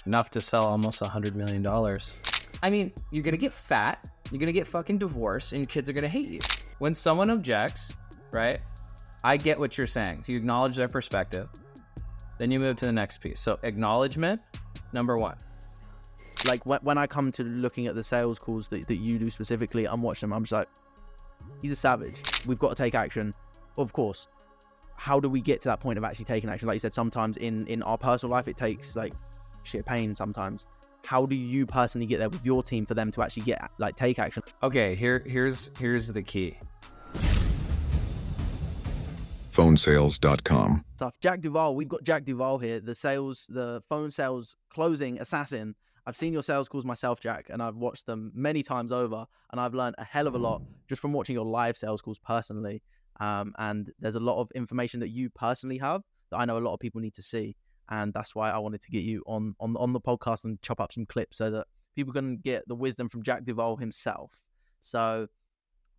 enough to sell almost $100 million. I mean, you're going to get fat, you're going to get fucking divorced, and your kids are going to hate you. When someone objects, right, I get what you're saying. You acknowledge their perspective, then you move to the next piece. So acknowledgement, number one. Like when I come to looking at the sales calls that you do specifically, I'm watching them, I'm just like, he's a savage. We've got to take action. Of course. How do we get to that point of actually taking action? Like you said, sometimes in our personal life, it takes like shit pain sometimes. How do you personally get there with your team for them to actually take action? Okay, here's the key. PhoneSales.com. Jack Duval, we've got Jack Duval here, the phone sales closing assassin. I've seen your sales calls myself, Jack, and I've watched them many times over, and I've learned a hell of a lot just from watching your live sales calls personally. And there's a lot of information that you personally have that I know a lot of people need to see. And that's why I wanted to get you on the podcast and chop up some clips so that people can get the wisdom from Jack Duval himself. So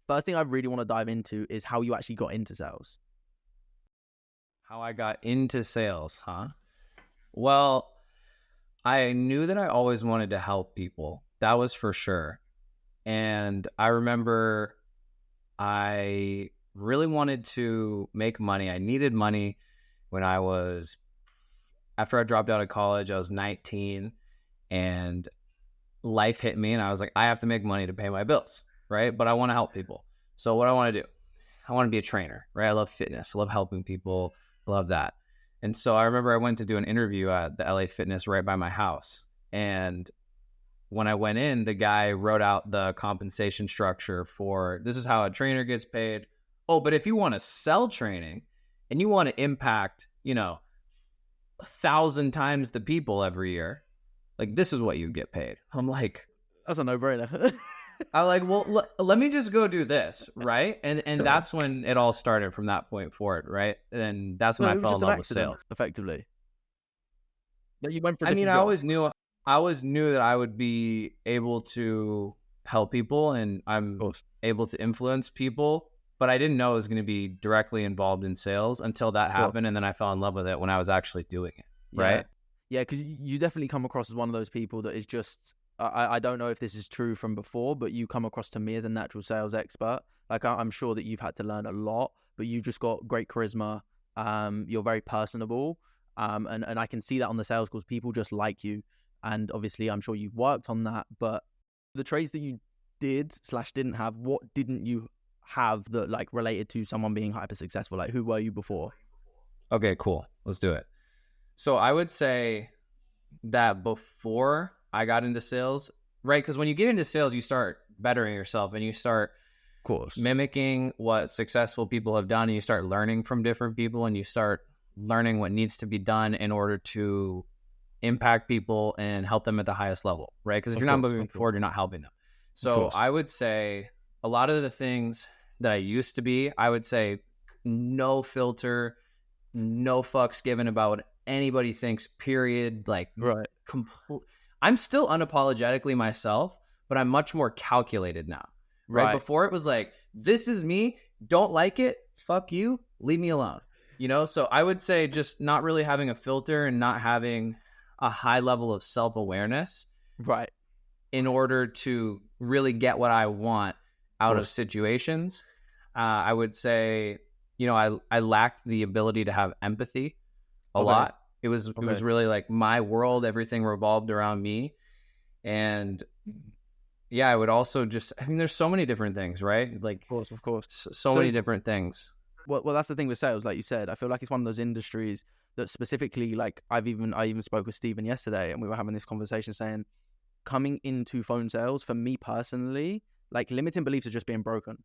first thing I really want to dive into is how you actually got into sales. How I got into sales, huh? Well, I knew that I always wanted to help people. That was for sure. And I remember I really wanted to make money. I needed money after I dropped out of college. I was 19 and life hit me and I was like, I have to make money to pay my bills, right? But I want to help people. So what I want to do, I want to be a trainer, right? I love fitness. I love helping people. I love that. And so I remember I went to do an interview at the LA Fitness right by my house. And when I went in, the guy wrote out the compensation structure for this is how a trainer gets paid. Oh, but if you want to sell training and you want to impact, 1,000 times the people every year, like this is what you get paid. I'm like, that's a no-brainer. I'm like, well, let me just go do this, right? And that's when it all started from that point forward, right? And that's when I fell in love with sales. Effectively. That you went for. I always knew that I would be able to help people and I'm able to influence people, but I didn't know I was going to be directly involved in sales until that happened. And then I fell in love with it when I was actually doing it, right? Yeah, because you definitely come across as one of those people that is just, I don't know if this is true from before, but you come across to me as a natural sales expert. Like I'm sure that you've had to learn a lot, but you've just got great charisma. You're very personable. And I can see that on the sales calls. People just like you. And obviously I'm sure you've worked on that, but the traits that you didn't have, what didn't you have that like related to someone being hyper successful? Like who were you before? Okay, cool. Let's do it. So I would say that before I got into sales, right? Because when you get into sales, you start bettering yourself and you start mimicking what successful people have done and you start learning from different people and you start learning what needs to be done in order to impact people and help them at the highest level, right? Because if you're not moving forward, you're not helping them. So I would say a lot of the things that I used to be, I would say no filter, no fucks given about what anybody thinks, period. Like, I'm still unapologetically myself, but I'm much more calculated now, right? Before it was like, this is me, don't like it, fuck you, leave me alone, So I would say just not really having a filter and not having a high level of self-awareness, right, in order to really get what I want out of situations. I would say, I lacked the ability to have empathy a lot. It was really like my world, everything revolved around me. And yeah, I would also there's so many different things, right? Like, of course. So many different things. Well, that's the thing with sales, like you said. I feel like it's one of those industries that specifically, like I even spoke with Steven yesterday and we were having this conversation saying, coming into phone sales, for me personally, like limiting beliefs are just being broken.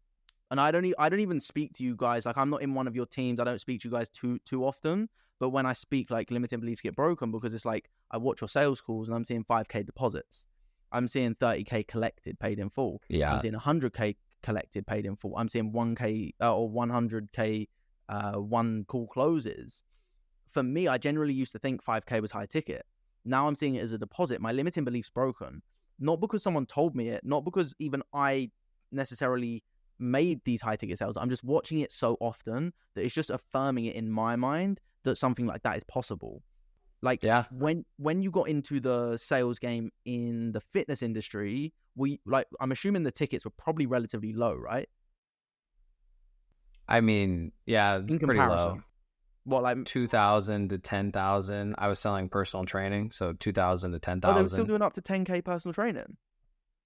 And I don't even speak to you guys. Like I'm not in one of your teams. I don't speak to you guys too often. But when I speak, like limiting beliefs get broken because it's like I watch your sales calls and I'm seeing 5K deposits. I'm seeing 30K collected, paid in full. Yeah. I'm seeing 100K collected, paid in full. I'm seeing 1K or 100K one call closes. For me, I generally used to think 5K was high ticket. Now I'm seeing it as a deposit. My limiting belief's broken. Not because someone told me it, not because even I necessarily made these high ticket sales. I'm just watching it so often that it's just affirming it in my mind that something like that is possible. Like Yeah. when you got into the sales game in the fitness industry, I'm assuming the tickets were probably relatively low, right? I mean, yeah, In pretty low. comparison. What, like 2,000 to 10,000. I was selling personal training, so 2,000 to they were still 10,000. doing up to 10K personal training?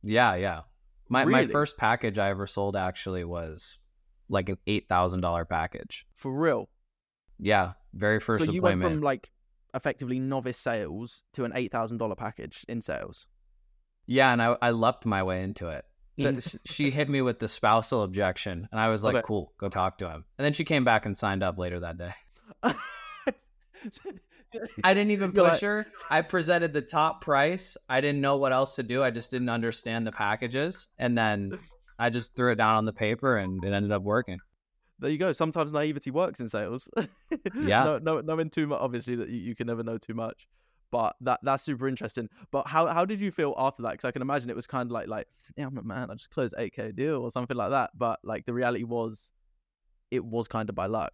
Yeah, yeah. My Really? first package I ever sold actually was like an $8,000 package. For real? Yeah, very So first you went appointment. from like effectively novice sales to an $8,000 package in sales. Yeah, and I lucked my way into it. She hit me with the spousal objection, and I was like, Okay. cool, go talk to him. And then she came back and signed up later that day. I didn't even You're push like, her. I presented the top price. I didn't know what else to do. I just didn't understand the packages. And then I just threw it down on the paper, and it ended up working. there you go. Sometimes naivety works in sales. Yeah. No, knowing too much. Obviously, that you can never know too much. But that's super interesting. But how did you feel after that? Because I can imagine it was kind of like yeah, I'm a man. I just closed 8K deal or something like that. But like the reality was, it was kind of by luck.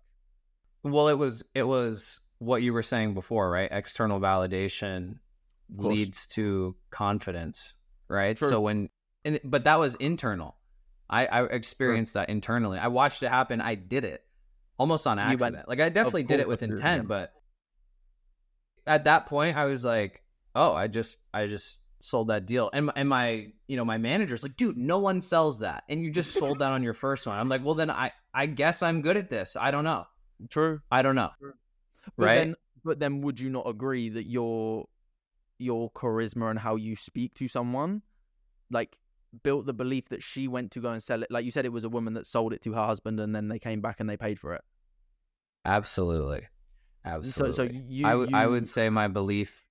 Well, it was what you were saying before, right? External validation leads to confidence, right? True. So but that was internal. I experienced that internally. I watched it happen. I did it almost on So you went, accident. Like I definitely did it with yeah. intent, but at that point I was like, oh, I just sold that deal. And my my manager's like, dude, no one sells that. And you just sold that on your first one. I'm like, well, then I guess I'm good at this. I don't know. True. I don't know. True. Right. But then would you not agree that your charisma and how you speak to someone like built the belief that she went to go and sell it? Like you said, it was a woman that sold it to her husband and then they came back and they paid for it. Absolutely. So I would say my belief,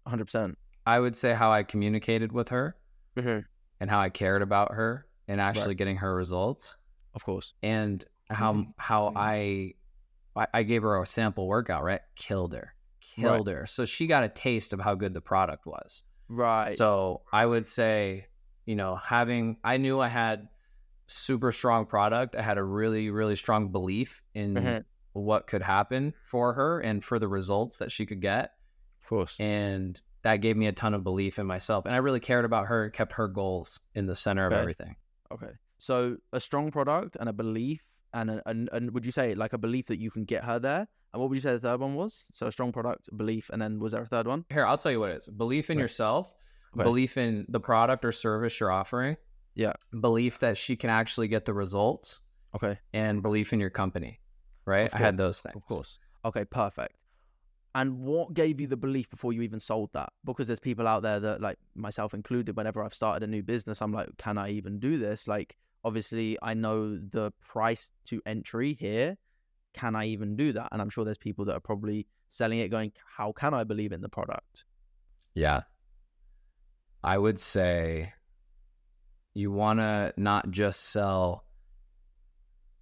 100%. I would say how I communicated with her Mm-hmm. and how I cared about her and actually getting her results. Of course. And how I gave her a sample workout, right? Killed her. So she got a taste of how good the product was. Right. So I would say, I knew I had super strong product. I had a really, really strong belief in what could happen for her and for the results that she could get. Of course. And that gave me a ton of belief in myself. And I really cared about her, kept her goals in the center of everything. Okay. So a strong product and a belief and would you say like a belief that you can get her there? And what would you say the third one was? So a strong product, belief, and then was there a third one? Here, I'll tell you what it is. Belief in yourself, belief in the product or service you're offering. Yeah. Belief that she can actually get the results. Okay. And belief in your company. Right? I had those things. Of course. Okay, perfect. And what gave you the belief before you even sold that? Because there's people out there that, like myself included, whenever I've started a new business, I'm like, can I even do this? Like, obviously, I know the price to entry here. Can I even do that? And I'm sure there's people that are probably selling it going, how can I believe in the product? Yeah. I would say you want to not just sell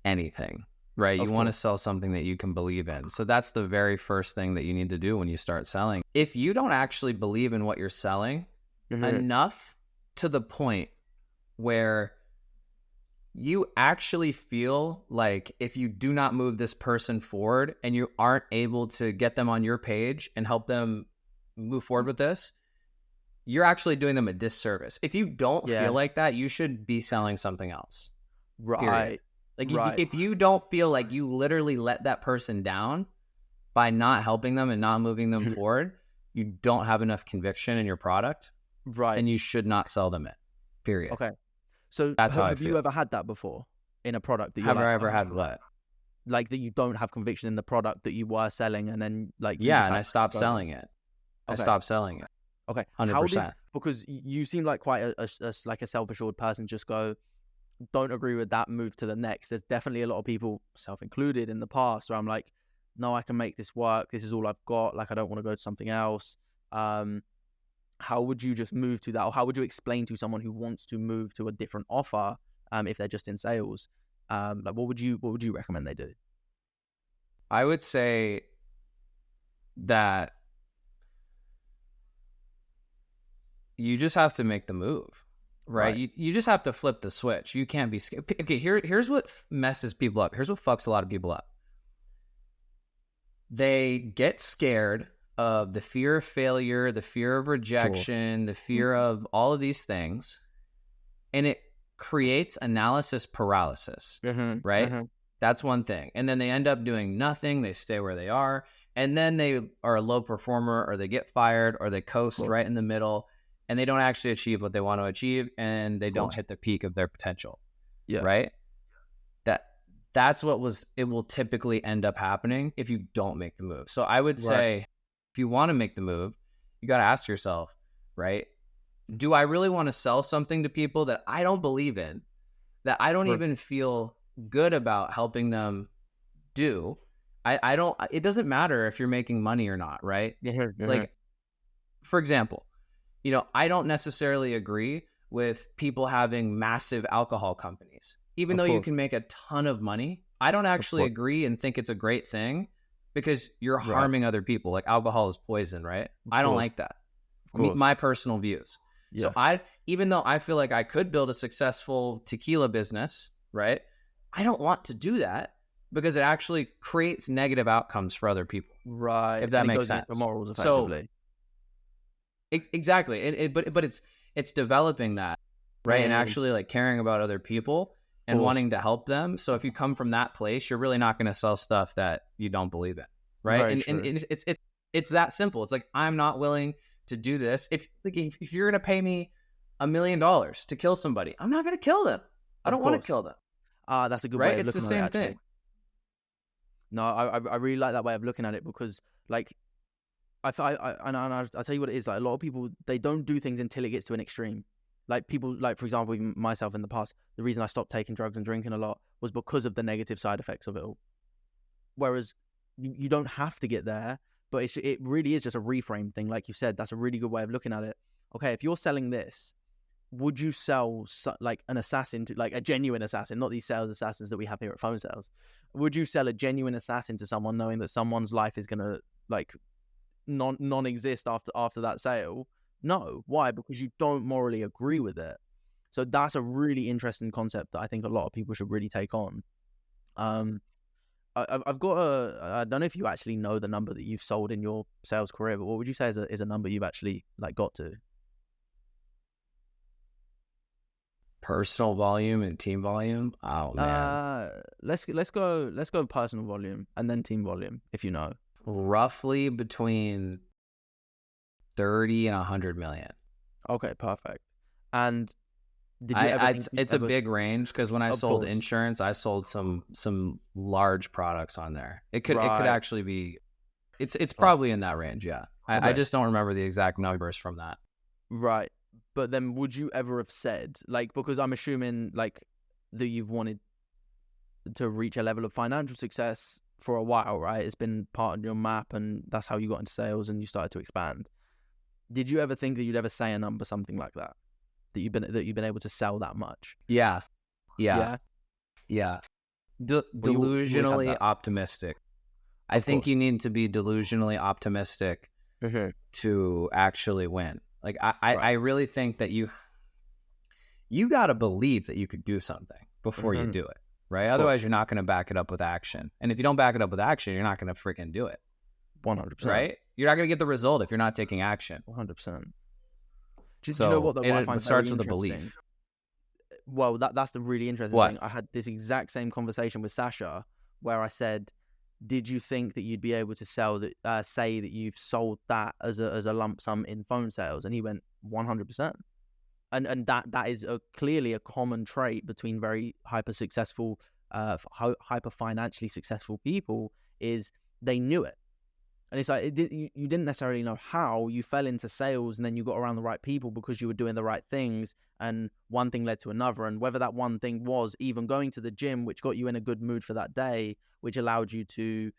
anything. Right. You want to sell something that you can believe in. So that's the very first thing that you need to do when you start selling. If you don't actually believe in what you're selling enough to the point where you actually feel like if you do not move this person forward and you aren't able to get them on your page and help them move forward with this, you're actually doing them a disservice. If you don't feel like that, you should be selling something else. Right. Period. Like if you don't feel like you literally let that person down by not helping them and not moving them forward, you don't have enough conviction in your product. Right. And you should not sell them it. Period. Okay. So that's how have you ever had that before in a product that you have I ever had what? Like that you don't have conviction in the product that you were selling and then like and I stopped selling it. I stopped selling it. Okay. 100%. Because you seem like quite a self-assured person, just go, don't agree with that, move to the next. There's definitely a lot of people, self included, in the past where I'm like, no, I can make this work. This is all I've got. Like, I don't want to go to something else. How would you just move to that? Or how would you explain to someone who wants to move to a different offer if they're just in sales? Like, what would you recommend they do? I would say that you just have to make the move. Right? You just have to flip the switch. You can't be scared. Okay, here's what messes people up. Here's what fucks a lot of people up. They get scared of the fear of failure, the fear of rejection, the fear of all of these things, and it creates analysis paralysis, right? That's one thing. And then they end up doing nothing. They stay where they are. And then they are a low performer, or they get fired, or they coast right in the middle, and they don't actually achieve what they want to achieve, and they don't hit the peak of their potential. Yeah. Right? That's what it will typically end up happening if you don't make the move. So I would say, if you want to make the move, you got to ask yourself, right? Do I really want to sell something to people that I don't believe in, that I don't even feel good about helping them do? I don't, it doesn't matter if you're making money or not, right? Like, for example, I don't necessarily agree with people having massive alcohol companies. Even though you can make a ton of money, I don't actually agree and think it's a great thing, because you're harming other people. Like, alcohol is poison, right? I don't like that. My personal views. So even though I feel like I could build a successful tequila business, right? I don't want to do that, because it actually creates negative outcomes for other people. Right. If that makes sense. For morals, effectively. So, exactly. But it's developing that, right? And actually, like, caring about other people and wanting to help them. So if you come from that place, you're really not going to sell stuff that you don't believe in, right? And it's that simple. It's like, I'm not willing to do this. If you're going to pay me $1 million to kill somebody, I'm not going to kill them. I don't want to kill them. That's a good way of looking at it. It's the same thing. No, I really like that way of looking at it, because, like, I'll tell you what it is. Like, a lot of people, they don't do things until it gets to an extreme. Like, people, like, for example, even myself in the past, the reason I stopped taking drugs and drinking a lot was because of the negative side effects of it all. Whereas you don't have to get there, but it really is just a reframe thing. Like you said, that's a really good way of looking at it. Okay, if you're selling this, would you sell like an assassin to, like, a genuine assassin, not these sales assassins that we have here at PhoneSales? Would you sell a genuine assassin to someone knowing that someone's life is going to, like, non-exist after that sale? No. Why? Because you don't morally agree with it. So that's a really interesting concept that I think a lot of people should really take on. I've got I don't know if you actually know the number that you've sold in your sales career, but what would you say is a number you've actually, like, got to? Personal volume and team volume? Oh, man. Let's go personal volume and then team volume, if you know. Roughly between 30 and 100 million. Okay, perfect. And did you ever it's a big range, because when I sold insurance, I sold some large products on there. It could actually be, it's probably in that range. Yeah. I just don't remember the exact numbers from that. Right. But then would you ever have said, like, because I'm assuming, like, that you've wanted to reach a level of financial success for a while, right? It's been part of your map, and that's how you got into sales and you started to expand. Did you ever think that you'd ever say a number, something like that, that you've been able to sell that much? Yeah. Delusionally optimistic. I think you need to be delusionally optimistic to actually win. Like, I really think that you got to believe that you could do something before you do it, right? Otherwise, you're not going to back it up with action. And if you don't back it up with action, you're not going to freaking do it. 100%. Right? You're not going to get the result if you're not taking action. 100%. Do you know what I find starts with a belief. Well, that's the really interesting thing. I had this exact same conversation with Sasha, where I said, did you think that you'd be able to sell that, say that you've sold that as a lump sum in phone sales? And he went 100%. And that is clearly a common trait between very hyper successful, hyper financially successful people, is they knew it. And it's like, you didn't necessarily know how. You fell into sales, and then you got around the right people because you were doing the right things, and one thing led to another. And whether that one thing was even going to the gym, which got you in a good mood for that day, which allowed you to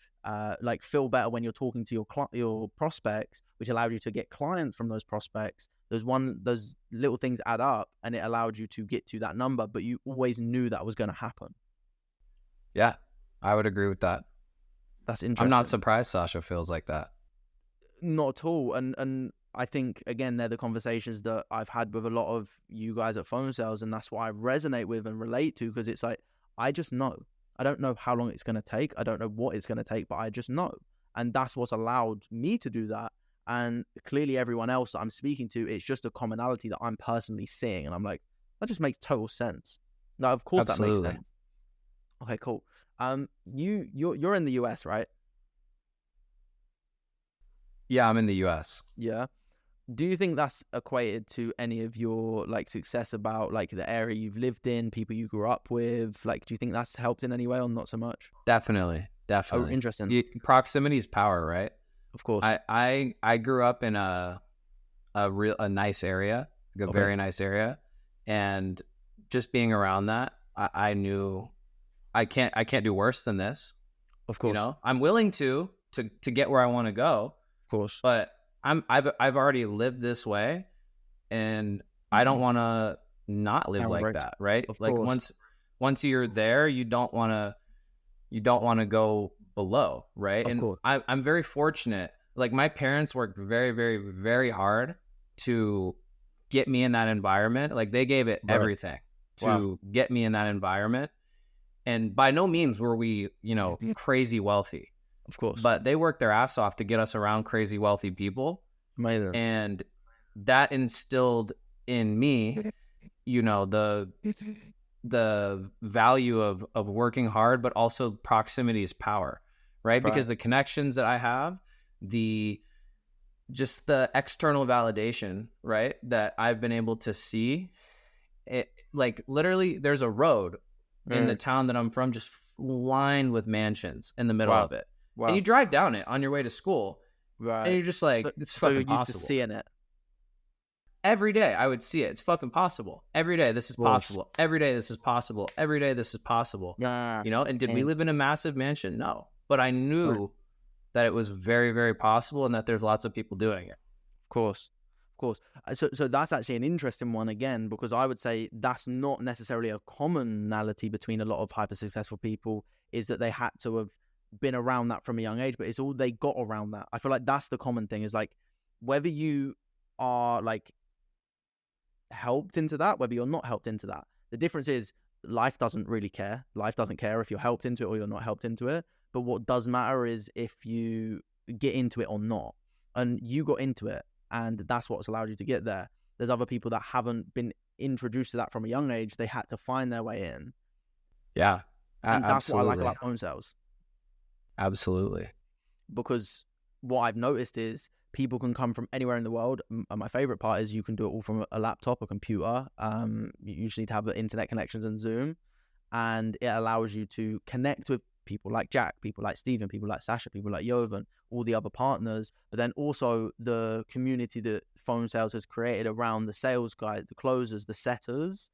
like feel better when you're talking to your prospects, which allowed you to get clients from those prospects. Those little things add up, and it allowed you to get to that number. But you always knew that was going to happen. Yeah, I would agree with that. That's interesting. I'm not surprised Sasha feels like that. Not at all. And I think, again, they're the conversations that I've had with a lot of you guys at PhoneSales, and that's why I resonate with and relate to, because it's like, I just know. I don't know how long it's going to take. I don't know what it's going to take, but I just know. And that's what's allowed me to do that. And clearly everyone else that I'm speaking to, it's just a commonality that I'm personally seeing. And I'm like, that just makes total sense. Now, of course that makes sense. Okay, cool. You're in the US, right? Yeah, I'm in the US. Yeah. Do you think that's equated to any of your like success about like the area you've lived in, people you grew up with? Like, do you think that's helped in any way or not so much? Definitely. Oh, interesting. Proximity is power, right? Of course. I grew up in a nice area, like a very nice area, and just being around that, I knew I can't do worse than this. Of course. You know, I'm willing to get where I want to go. Of course. But I've already lived this way, and I don't want to not live like that, right? Of like course. once you're there, you don't want to go below, right? Of course. I'm very fortunate. Like my parents worked very, very, very hard to get me in that environment. Like they gave it everything to get me in that environment. And by no means were we, crazy wealthy. Of course. But they worked their ass off to get us around crazy wealthy people. Amazing. And that instilled in me, the value of working hard, but also proximity is power, right? Because the connections that I have, just the external validation, right, that I've been able to see, it, like literally there's a road in the town that I'm from just lined with mansions in the middle of it. Wow. And you drive down it on your way to school. Right. And you're just like, it's fucking possible. So you're used to seeing it. Every day I would see it. It's fucking possible. Every day this is possible. Every day this is possible. Every day this is possible. Yeah. And did we live in a massive mansion? No. But I knew that it was very, very possible and that there's lots of people doing it. Of course. Of course. So that's actually an interesting one again, because I would say that's not necessarily a commonality between a lot of hyper successful people, is that they had to have been around that from a young age, but it's all they got around that. I feel like that's the common thing, is like whether you are like helped into that, whether you're not helped into that. The difference is life doesn't really care. Life doesn't care if you're helped into it or you're not helped into it. But what does matter is if you get into it or not. And you got into it, and that's what's allowed you to get there. There's other people that haven't been introduced to that from a young age. They had to find their way in. Yeah. And that's what I like about phone sales. Absolutely. Because what I've noticed is people can come from anywhere in the world. And my favorite part is you can do it all from a laptop, a computer. You usually need to have the internet connections and Zoom. And it allows you to connect with people like Jack, people like Steven, people like Sasha, people like Jovan, all the other partners. But then also the community that phone sales has created around the sales guys, the closers, the setters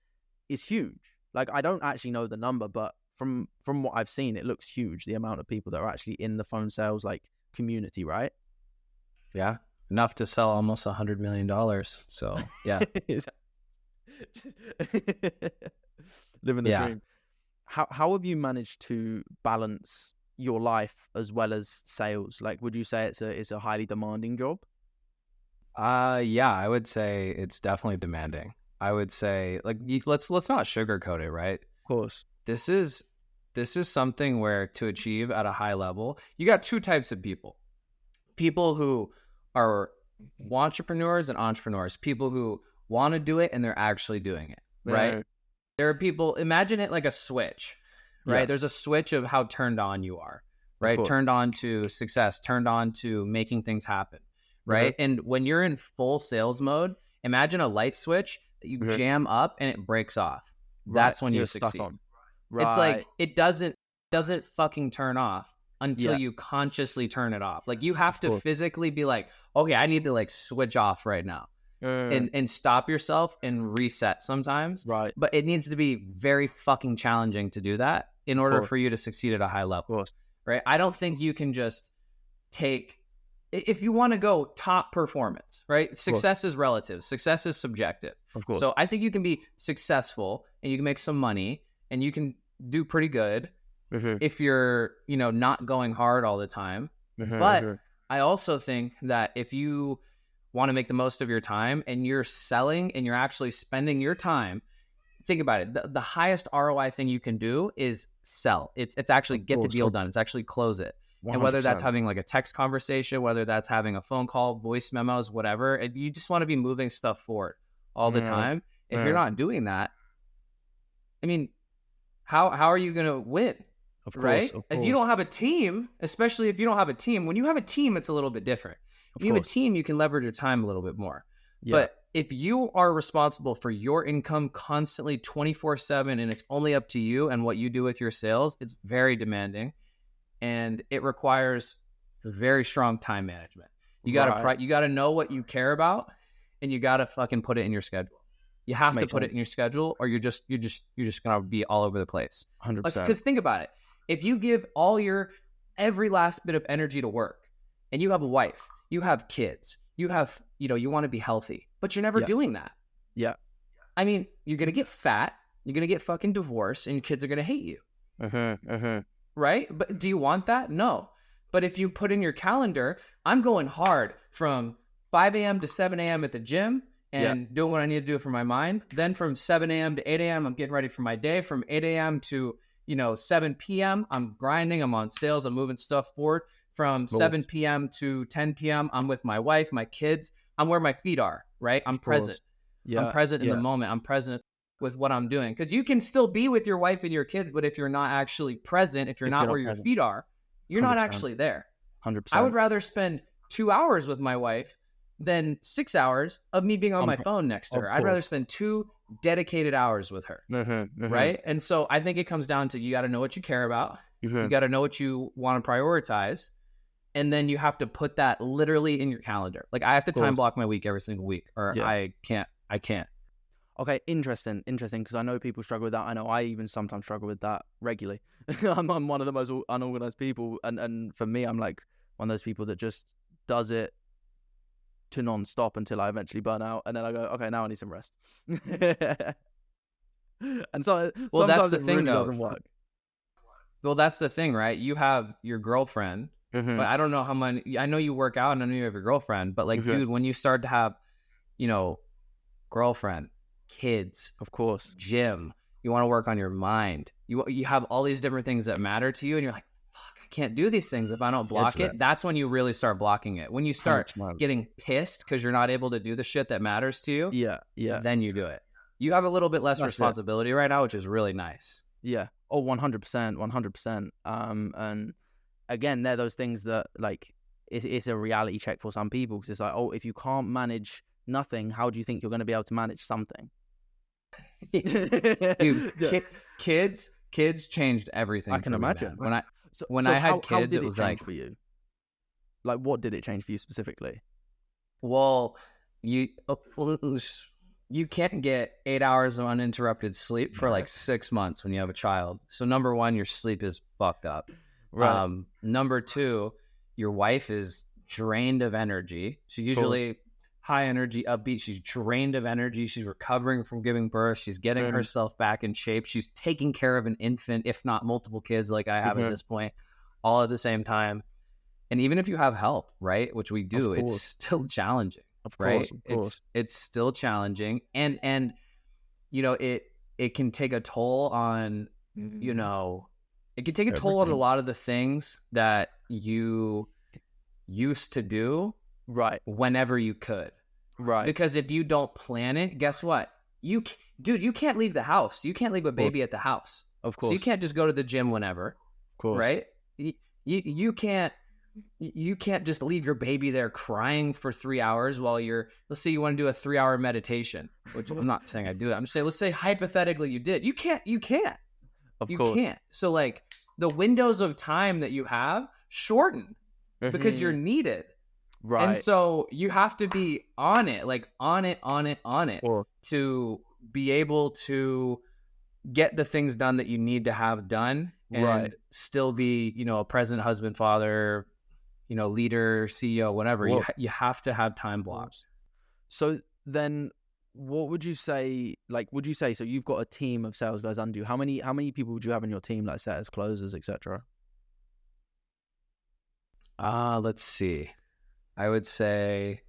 is huge. Like, I don't actually know the number, but from what I've seen, it looks huge, the amount of people that are actually in the phone sales like community, right? Yeah, enough to sell almost $100 million. So yeah. Living the dream. How have you managed to balance your life as well as sales? Like, would you say it's a highly demanding job? Yeah, I would say it's definitely demanding. I would say, like, let's not sugarcoat it, right? Of course. This is something where to achieve at a high level, you got two types of people. People who are entrepreneurs and entrepreneurs. People who want to do it and they're actually doing it, right? There are people, imagine it like a switch, right? Yeah. There's a switch of how turned on you are, right? Turned on to success, turned on to making things happen, right? Mm-hmm. And when you're in full sales mode, imagine a light switch that you jam up and it breaks off. That's when you succeed. Right. It's like it doesn't fucking turn off until you consciously turn it off. Like you have to physically be like, okay, I need to like switch off right now. And stop yourself and reset sometimes. Right. But it needs to be very fucking challenging to do that in order for you to succeed at a high level. Right. I don't think you can just take, if you want to go top performance, right? Success is relative. Success is subjective. Of course. So I think you can be successful and you can make some money and you can do pretty good if you're, not going hard all the time. But I also think that if you want to make the most of your time and you're selling and you're actually spending your time, think about it. The highest ROI thing you can do is sell. It's actually get the deal done. It's actually close it. And whether that's 100%. having like a text conversation, whether that's having a phone call, voice memos, whatever, you just want to be moving stuff forward all the time. If you're not doing that, I mean, how are you going to win? Of course, right? of If you course. don't have a team, especially if you don't have a team, when you have a team, it's a little bit different. If you have a team, you can leverage your time a little bit more. Yeah. But if you are responsible for your income constantly 24/7 and it's only up to you and what you do with your sales, it's very demanding and it requires very strong time management. You gotta know what you care about and you gotta fucking put it in your schedule. You have to put it in your schedule or you're just gonna be all over the place. 100%. Because think about it. If you give every last bit of energy to work and you have a wife, you have kids, you have, you want to be healthy, but you're never doing that. Yeah. I mean, you're going to get fat, you're going to get fucking divorced and your kids are going to hate you. Right? But do you want that? No. But if you put in your calendar, I'm going hard from 5 a.m. to 7 a.m. at the gym and doing what I need to do for my mind. Then from 7 a.m. to 8 a.m., I'm getting ready for my day. From 8 a.m. to 7 p.m., I'm grinding, I'm on sales, I'm moving stuff forward. From 7 p.m. to 10 p.m., I'm with my wife, my kids. I'm where my feet are, right? I'm present. Yeah. I'm present in the moment. I'm present with what I'm doing. Because you can still be with your wife and your kids, but if you're not actually present, if you're not where your feet are, you're 100%. Not actually there. 100%. I would rather spend 2 hours with my wife than 6 hours of me being on my phone next to her. I'd rather spend 2 dedicated hours with her, right? And so I think it comes down to you got to know what you care about. You got to know what you want to prioritize. And then you have to put that literally in your calendar. Like I have to time block my week every single week or I can't. Okay, interesting. Because I know people struggle with that. I know I even sometimes struggle with that regularly. I'm one of the most unorganized people. And for me, I'm like one of those people that just does it to non-stop until I eventually burn out. And then I go, okay, now I need some rest. And so that's the thing really though. Doesn't work. Well, that's the thing, right? You have your girlfriend. But I don't know how many. I know you work out, and I know you have your girlfriend. But like, dude, when you start to have, girlfriend, kids, of course, gym, you want to work on your mind. You have all these different things that matter to you, and you're like, fuck, I can't do these things if I don't block it. That's when you really start blocking it. When you start getting pissed because you're not able to do the shit that matters to you. Yeah. Then you do it. You have a little bit less responsibility right now, which is really nice. Yeah. Oh, 100%. And again, they're those things that like it's a reality check for some people because it's like, oh, if you can't manage nothing, how do you think you're going to be able to manage something? Dude, kids changed everything. I can imagine. Man. When I had kids, how did it was like for you. Like, what did it change for you specifically? Well, you can't get 8 hours of uninterrupted sleep for like 6 months when you have a child. So number one, your sleep is fucked up. Right. Number two, your wife is drained of energy. She's usually high energy, upbeat. She's drained of energy. She's recovering from giving birth. She's getting herself back in shape. She's taking care of an infant, if not multiple kids like I have at this point, all at the same time. And even if you have help, right, which we do, it's still challenging. Of course. It's still challenging. And it can take a toll on, it can take a toll on a lot of the things that you used to do whenever you could. Right. Because if you don't plan it, guess what? You can't leave the house. You can't leave a baby at the house. Of course. So you can't just go to the gym whenever. Of course. Right? You can't just leave your baby there crying for 3 hours while let's say you want to do a 3-hour meditation, which I'm not saying I do it. I'm just saying, let's say hypothetically you did. You can't. You can't. So like the windows of time that you have shorten because you're needed. Right. And so you have to be on it, like on it to be able to get the things done that you need to have done and still be, a present husband, father, leader, CEO, whatever. You have to have time blocks. So then what would you say, so you've got a team of sales guys under you. How many people would you have in your team, like setters, closers, etc.? Let's see. I would say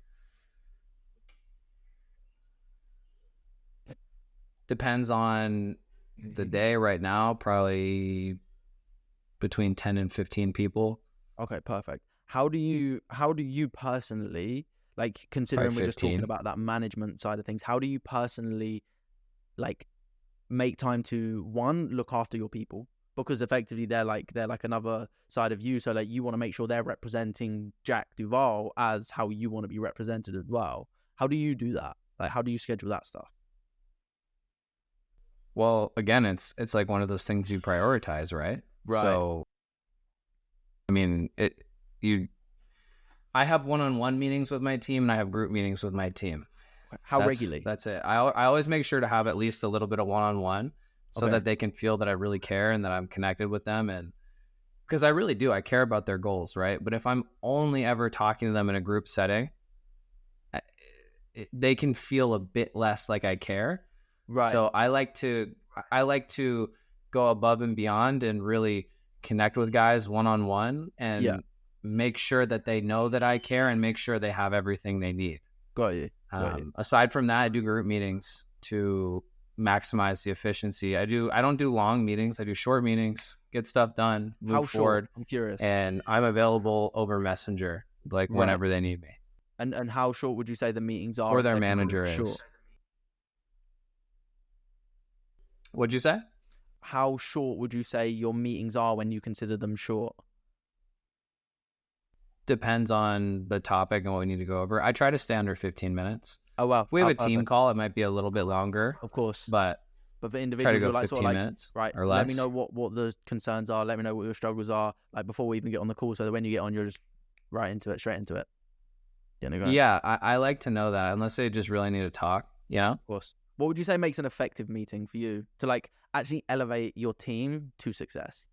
depends on the day. Right now, probably between 10 and 15 people. Okay, perfect. How do you personally, like, Probably considering we're just talking 15. about that management side of things, how do you personally, like, make time to, one, look after your people, because effectively they're like another side of you, so like you want to make sure they're representing Jack Duval as how you want to be represented as well. How do you do that? Like, how do you schedule that stuff? Well, again, it's like one of those things you prioritize, right? Right. So, I mean, I have one-on-one meetings with my team, and I have group meetings with my team. How regularly? That's it. I always make sure to have at least a little bit of one-on-one, so Okay. that they can feel that I really care and that I'm connected with them, and because I really do, I care about their goals, right? But if I'm only ever talking to them in a group setting, they can feel a bit less like I care. Right. So I like to go above and beyond and really connect with guys one-on-one and Yeah. make sure that they know that I care and make sure they have everything they need. Got you. Aside from that, I do group meetings to maximize the efficiency. I don't do long meetings. I do short meetings, get stuff done, move How forward. short? I'm curious. And I'm available over Messenger, like Right. whenever they need me. And how short would you say the meetings are? Or if their they're considered manager short? is. What'd you say? How short would you say your meetings are when you consider them short? Depends on the topic and what we need to go over. I try to stay under 15 minutes. Oh wow. If we have Oh, a team perfect. call, it might be a little bit longer, Of course. but But for try to individuals, go you're like 15 sort of like, minutes right, or let me less. know what the concerns are. Let me know what your struggles are. Like, before we even get on the call, so that when you get on, you're just right into it, straight into it. Getting it going. Yeah, I like to know that, unless they just really need to talk, you know? Of course. What would you say makes an effective meeting for you to, like, actually elevate your team to success?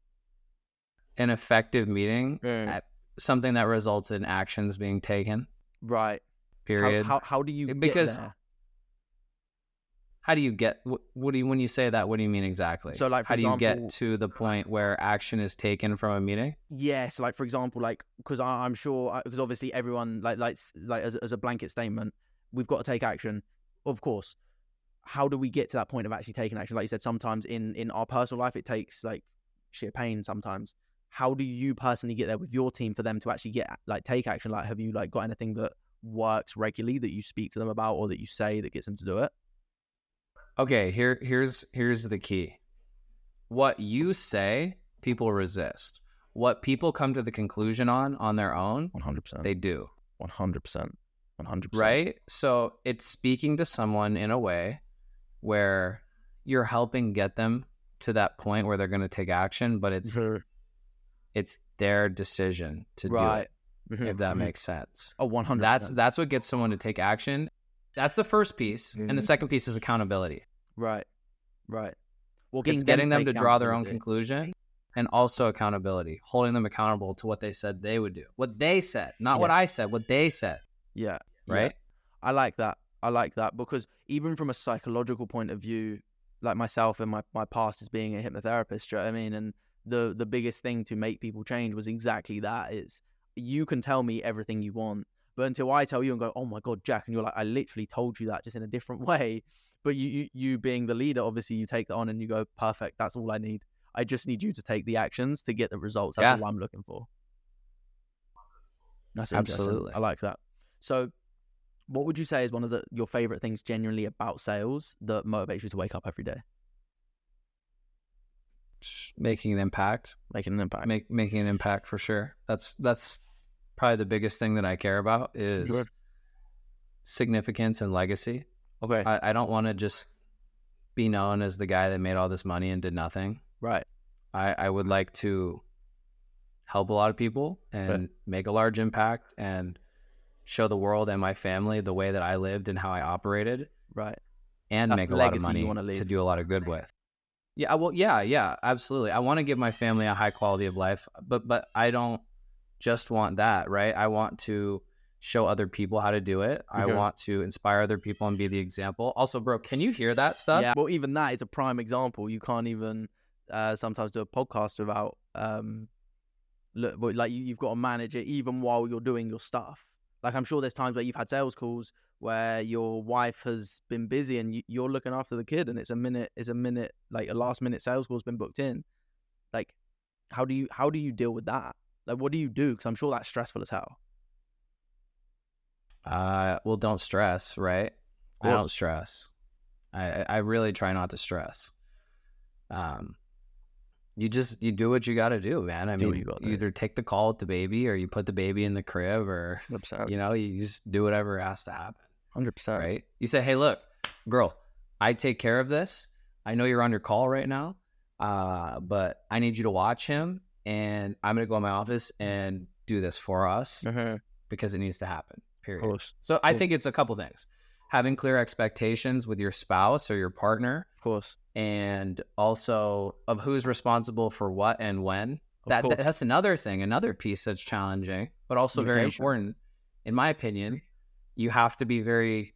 An effective meeting, Mm. something that results in actions being taken, Right. period. How do you Because get there? how do you get, what do you, when you say that, what do you mean exactly? So, like, for how do you example, get to the point where action is taken from a meeting? yes, like, for example, like, because I'm sure, because obviously everyone, like as a blanket statement, we've got to take action, of course. How do we get to that point of actually taking action? Like you said, sometimes in our personal life, it takes, like, sheer pain sometimes. How do you personally get there with your team for them to actually take action? Like, have you, like, got anything that works regularly that you speak to them about, or that you say that gets them to do it? Okay, here's the key. What you say, people resist. What people come to the conclusion on their own, 100%. they do. 100%. 100%. Right? So it's speaking to someone in a way where you're helping get them to that point where they're going to take action, but it's their decision to do Right. it, if that makes sense. Oh, 100%. That's what gets someone to take action. That's the first piece. And the second piece is accountability. Right. Well, It's getting them to draw their own accountability. conclusion, and also accountability, holding them accountable to what they said they would do. What they said, not what Yeah. I said, what they said. Yeah. Right? I like that because even from a psychological point of view, like myself and my past as being a hypnotherapist, do you know what I mean? And the biggest thing to make people change was exactly that: is you can tell me everything you want, but until I tell you and go, oh my God, Jack, and you're like, I literally told you that just in a different way. But you being the leader, obviously you take that on and you go, perfect, that's all I need. I just need you to take the actions to get the results. That's all I'm looking for. That's interesting. Absolutely. I like that. So what would you say is one of your favorite things genuinely about sales that motivates you to wake up every day? Making an impact. Making an impact. Making an impact for sure. That's probably the biggest thing that I care about is Good. significance and legacy. Okay. I don't want to just be known as the guy that made all this money and did nothing. Right. I would like to help a lot of people and make a large impact and show the world and my family the way that I lived and how I operated. Right. And That's make the a lot of legacy you money wanna leave. to do a lot of good with. Yeah, well, yeah, absolutely. I want to give my family a high quality of life, but I don't just want that, right? I want to show other people how to do it. I want to inspire other people and be the example. Also, bro, can you hear that stuff? Yeah. Well, even that is a prime example. You can't even sometimes do a podcast without like you've got to manage it even while you're doing your stuff. Like, I'm sure there's times where you've had sales calls where your wife has been busy and you're looking after the kid, and it's a minute, like a last minute sales call's been booked in. Like, how do you deal with that? Like, what do you do? Because I'm sure that's stressful as hell. Well, don't stress, right? Of I course. don't stress. I really try not to stress. You do what you got to do, man. I Do what mean, you gotta you do. either take the call with the baby or you put the baby in the crib, or 100%. you just do whatever has to happen, 100%. right? You say, hey, look, girl, I take care of this. I know you're on your call right now, but I need you to watch him, and I'm gonna go in my office and do this for us because it needs to happen. Period. Of course. So I think it's a couple things: having clear expectations with your spouse or your partner, Of course. and also of who's responsible for what and when. That's another thing, another piece that's challenging, but also very important. In my opinion, you have to be very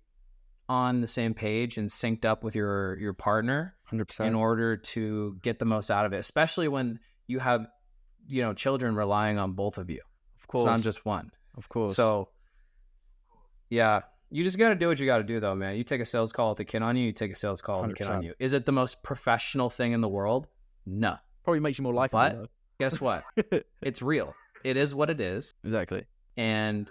on the same page and synced up with your partner 100%. in order to get the most out of it, especially when you have, children relying on both of you. Of course. It's not just one. Of course. So, yeah, you just got to do what you got to do, though, man. You take a sales call with a kid on you, you take a sales call with a kid on 100%. you. Is it the most professional thing in the world? No. Probably makes you more likable, But though. guess what? It's real. It is what it is. Exactly. And,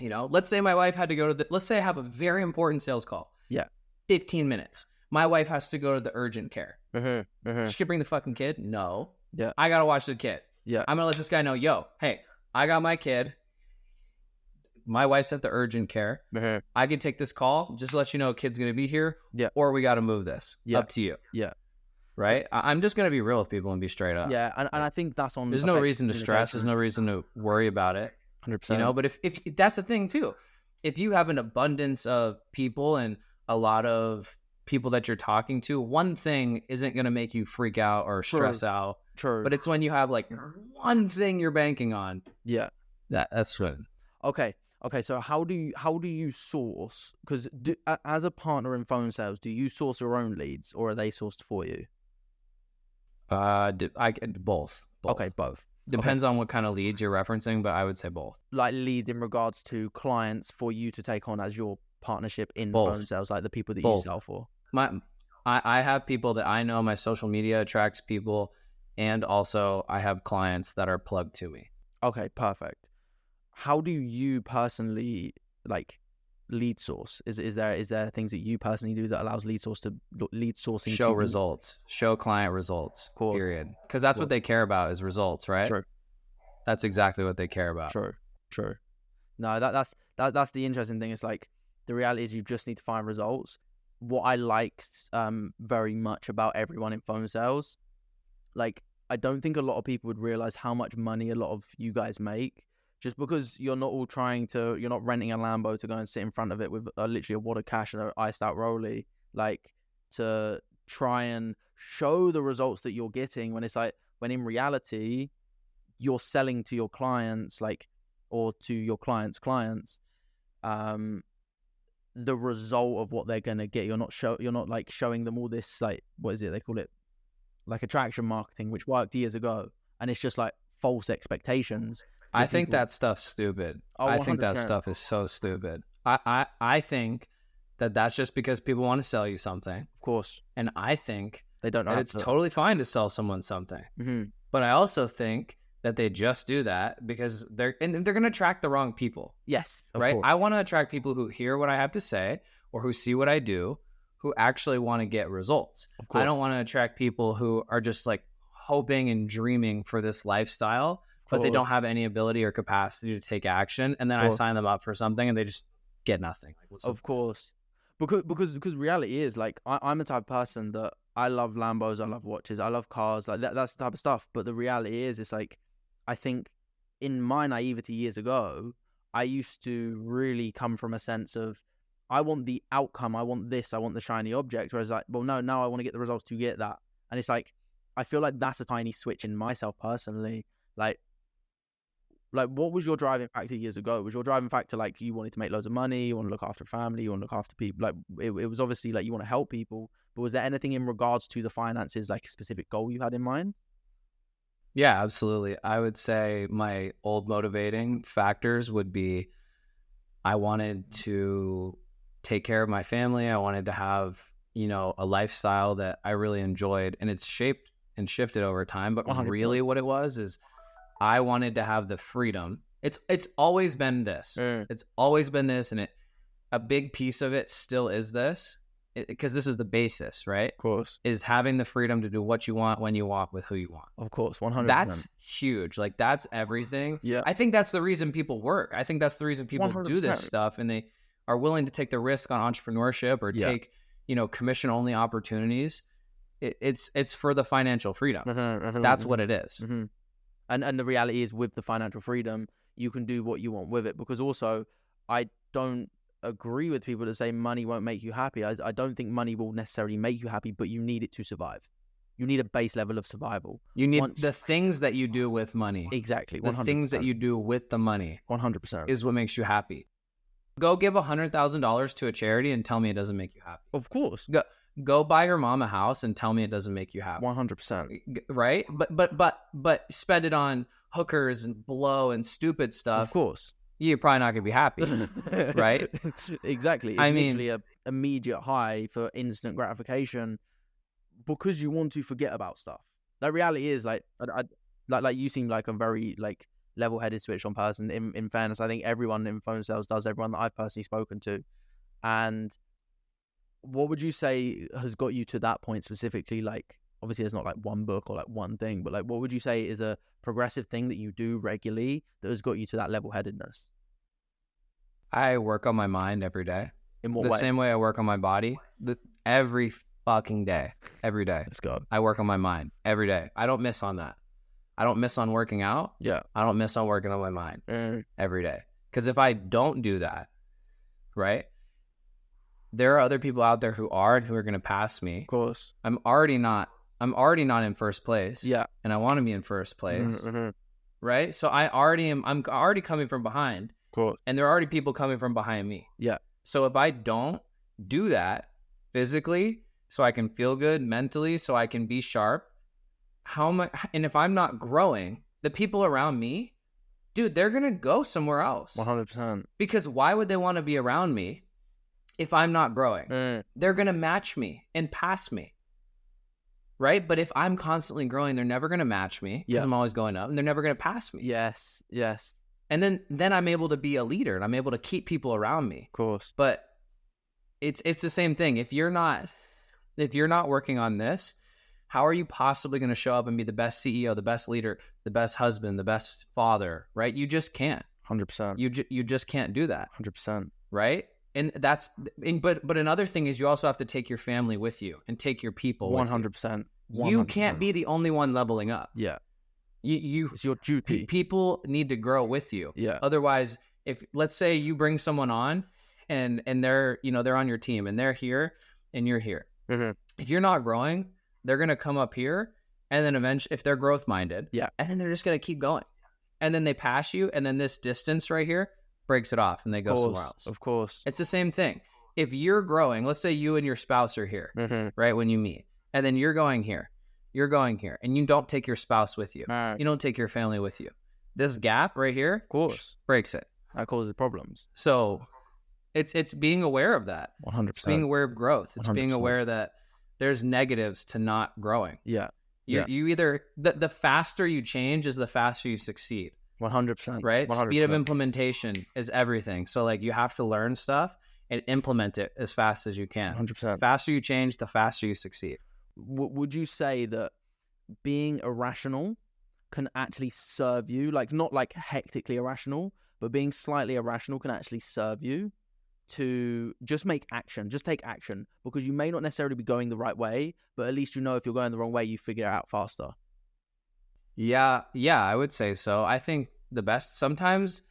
let's say my wife had to go to let's say I have a very important sales call. Yeah. 15 minutes. My wife has to go to the urgent care. Mm-hmm. She could bring the fucking kid? No. Yeah. I got to watch the kid. Yeah. I'm going to let this guy know, yo, hey, I got my kid. My wife's at the urgent care. Mm-hmm. I could take this call, just to let you know kid's going to be here. Yeah. Or we got to move this. Yeah. Up to you. Yeah. Right? I'm just going to be real with people and be straight up. Yeah. And I think that's on. There's no reason to stress. There's no reason to worry about it. 100%. But if that's the thing too, if you have an abundance of people and a lot of people that you're talking to, one thing isn't going to make you freak out or stress out. True. But it's when you have like one thing you're banking on. Yeah. That's good. Okay. So how do you source? Because as a partner in phone sales, do you source your own leads or are they sourced for you? Both. Okay, both. Depends on what kind of leads you're referencing, but I would say both. Like leads in regards to clients for you to take on as your partnership in Both. phone sales, like the people that Both. you sell for. I have people that I know. My social media attracts people, and also I have clients that are plugged to me. Okay, perfect. How do you personally lead source? Is there things that you personally do that allows lead sourcing Show to results, show client results, period. Because that's what they care about is results, right? True. That's exactly what they care about. True. No, that's the interesting thing. It's like the reality is you just need to find results. What I like very much about everyone in phone sales, like I don't think a lot of people would realize how much money a lot of you guys make. Just because you're not renting a Lambo to go and sit in front of it with literally a wad of cash and an iced out rollie, like to try and show the results that you're getting when in reality, you're selling to your clients, or to your clients' clients, the result of what they're going to get. You're not showing them all this, what is it? They call it attraction marketing, which worked years ago. And it's just false expectations. I think that stuff's stupid. I think that stuff is so stupid. I think that that's just because people want to sell you something. Of course. And I think they don't know that it's totally fine to sell someone something. Mm-hmm. But I also think that they just do that because they're going to attract the wrong people. Yes. Right? Course. I want to attract people who hear what I have to say or who see what I do, who actually want to get results. I don't want to attract people who are just hoping and dreaming for this lifestyle, but they don't have any ability or capacity to take action. And then I sign them up for something and they just get nothing. Of course. Because reality is I'm the type of person that I love Lambos, I love watches, I love cars, that's the type of stuff. But the reality is it's I think in my naivety years ago, I used to really come from a sense of I want the outcome, I want this, I want the shiny object. Whereas now I want to get the results to get that. And it's I feel like that's a tiny switch in myself personally. What was your driving factor years ago? Was your driving factor you wanted to make loads of money, you want to look after family, you want to look after people? It was obviously you want to help people, but was there anything in regards to the finances, a specific goal you had in mind? Yeah, absolutely. I would say my old motivating factors would be I wanted to take care of my family. I wanted to have, a lifestyle that I really enjoyed, and it's shaped and shifted over time. But 100%. really what it was is I wanted to have the freedom. It's always been this. It's always been this, and a big piece of it still is this, because this is the basis, right? Of course. Is having the freedom to do what you want, when you want, with who you want. Of course, 100%. That's huge. Like, that's everything. Yeah. I think that's the reason people work. I think that's the reason people 100%. do this stuff, and they are willing to take the risk on entrepreneurship or take, commission only opportunities. It's for the financial freedom. That's what it is. And the reality is, with the financial freedom, you can do what you want with it. Because also, I don't agree with people that say money won't make you happy. I don't think money will necessarily make you happy, but you need it to survive. You need a base level of survival. You need the things that you do with money. Exactly. 100%. The things that you do with the money 100% is what makes you happy. Go give $100,000 to a charity and tell me it doesn't make you happy. Of course. Go buy your mom a house and tell me it doesn't make you happy. 100%. Right? But spend it on hookers and blow and stupid stuff. Of course. You're probably not going to be happy. Right? Exactly. It's literally an immediate high for instant gratification because you want to forget about stuff. The reality is, like you seem like a very level-headed, switched-on person. In fairness, I think everyone in phone sales does. Everyone that I've personally spoken to. And what would you say has got you to that point specifically? Like, obviously there's not like one book or like one thing, but like, what would you say is a progressive thing that you do regularly that has got you to that level-headedness? I work on my mind every day. In what way? The same way I work on my body. Every fucking day. Every day. Let's go. I work on my mind every day. I don't miss on that. I don't miss on working out. Yeah. I don't miss on working on my mind every day. Because if I don't do that, right, there are other people out there who are and who are going to pass me. Of course. I'm already not in first place. Yeah. And I want to be in first place. Right? So I'm already coming from behind. Of course. And there are already people coming from behind me. Yeah. So if I don't do that physically, so I can feel good mentally, so I can be sharp, and if I'm not growing, the people around me, dude, they're going to go somewhere else. 100%. Because why would they want to be around me if I'm not growing? They're going to match me and pass me. Right? But if I'm constantly growing, they're never going to match me because I'm always going up, and they're never going to pass me. Yes. And then I'm able to be a leader, and I'm able to keep people around me. Of course. But it's the same thing. If you're not working on this, how are you possibly going to show up and be the best CEO, the best leader, the best husband, the best father, right? You just can't. 100%. You just can't do that. 100%. Right? And but another thing is you also have to take your family with you and take your people 100%. You can't be the only one leveling up. Yeah. It's your duty. People need to grow with you. Yeah. Otherwise, if let's say you bring someone on and they're on your team and they're here and you're here. If you're not growing, they're going to come up here, and then eventually, if they're growth minded, and then they're just going to keep going, and then they pass you, and then this distance right here breaks it off, and they go somewhere else. Of course. It's the same thing. If you're growing, let's say you and your spouse are here, right, when you meet, and then you're going here, and you don't take your spouse with you. You don't take your family with you. This gap right here, of course, breaks it. That causes problems. So it's being aware of that. 100%. It's being aware of growth. It's 100%. being aware that there's negatives to not growing. Yeah. You either the faster you change is the faster you succeed. 100%. Right? 100%. Speed of implementation is everything. So like you have to learn stuff and implement it as fast as you can. 100%. The faster you change, the faster you succeed. Would you say that being irrational can actually serve you? Like, not like hectically irrational, but being slightly irrational can actually serve you to just take action, because you may not necessarily be going the right way, but at least you know if you're going the wrong way, you figure it out faster. Yeah, I would say so. I think sometimes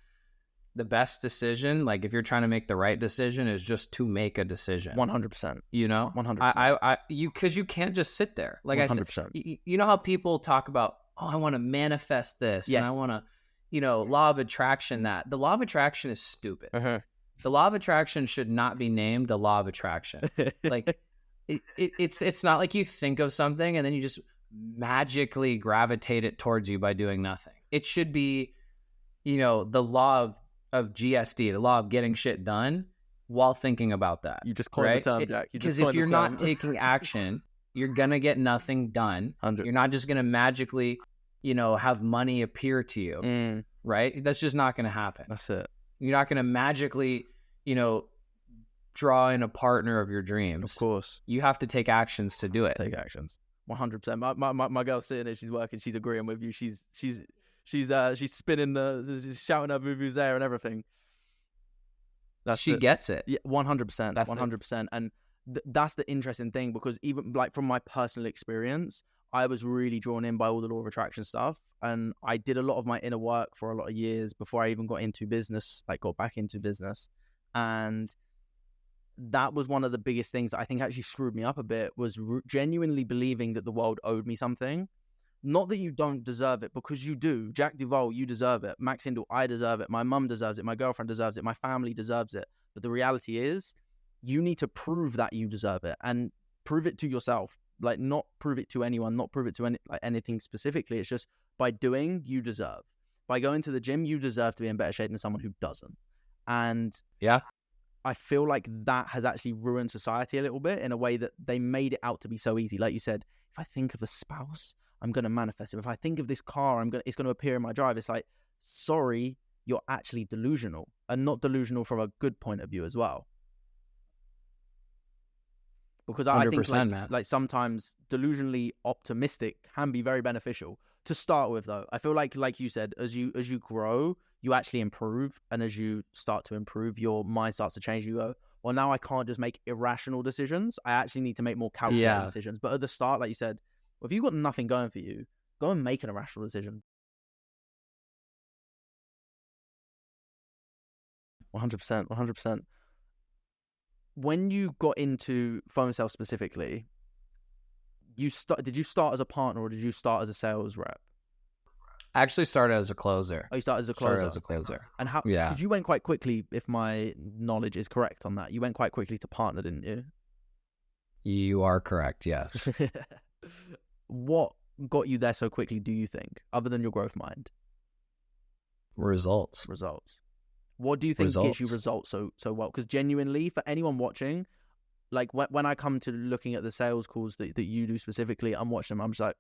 the best decision, like if you're trying to make the right decision, is just to make a decision. 100%. You know? 100%. Because you can't just sit there. Like 100%. I said, you know how people talk about, I want to manifest this, and I want to, law of attraction that. The law of attraction is stupid. The law of attraction should not be named the law of attraction. Like it's not like you think of something and then you just magically gravitate it towards you by doing nothing. It should be, the law of GSD, the law of getting shit done while thinking about that. You just coined the term, Jack. Because if you're not taking action, you're going to get nothing done. 100. You're not just going to magically have money appear to you, right? That's just not going to happen. That's it. You're not going to magically, draw in a partner of your dreams. Of course. You have to take actions to do it. Take actions. 100%. My girl's sitting there, she's working, she's agreeing with you. She's spinning she's shouting her movies there and everything. She gets it. Yeah, 100%. 100%. And that's the interesting thing, because even like from my personal experience, I was really drawn in by all the law of attraction stuff, and I did a lot of my inner work for a lot of years before I even got into business, like got back into business. And that was one of the biggest things that I think actually screwed me up a bit, was genuinely believing that the world owed me something. Not that you don't deserve it, because you do. Jack Duval, you deserve it. Max Hindle, I deserve it. My mum deserves it. My girlfriend deserves it. My family deserves it. But the reality is, you need to prove that you deserve it, and prove it to yourself. Like, not prove it to anyone, not prove it to anything specifically. It's just by doing, you deserve. By going to the gym, you deserve to be in better shape than someone who doesn't. And yeah, I feel like that has actually ruined society a little bit, in a way that they made it out to be so easy. Like you said, if I think of a spouse, I'm going to manifest it. If I think of this car, it's going to appear in my drive. It's like, sorry, you're actually delusional, and not delusional from a good point of view as well. Because I think like sometimes delusionally optimistic can be very beneficial to start with, though. I feel like you said, as you grow, you actually improve, and as you start to improve, your mind starts to change. You go, well, now I can't just make irrational decisions. I actually need to make more calculated decisions. But at the start, like you said, if you've got nothing going for you, go and make an irrational decision. 100%, 100%. When you got into PhoneSales specifically, did you start as a partner, or did you start as a sales rep? I actually started as a closer. Oh, you started as a closer. And how? Yeah. Because you went quite quickly, if my knowledge is correct on that. You went quite quickly to partner, didn't you? You are correct, yes. What got you there so quickly, do you think, other than your growth mind? Results. What do you think gets you results so well? Because genuinely, for anyone watching, like when I come to looking at the sales calls that you do specifically, I'm watching them, I'm just like,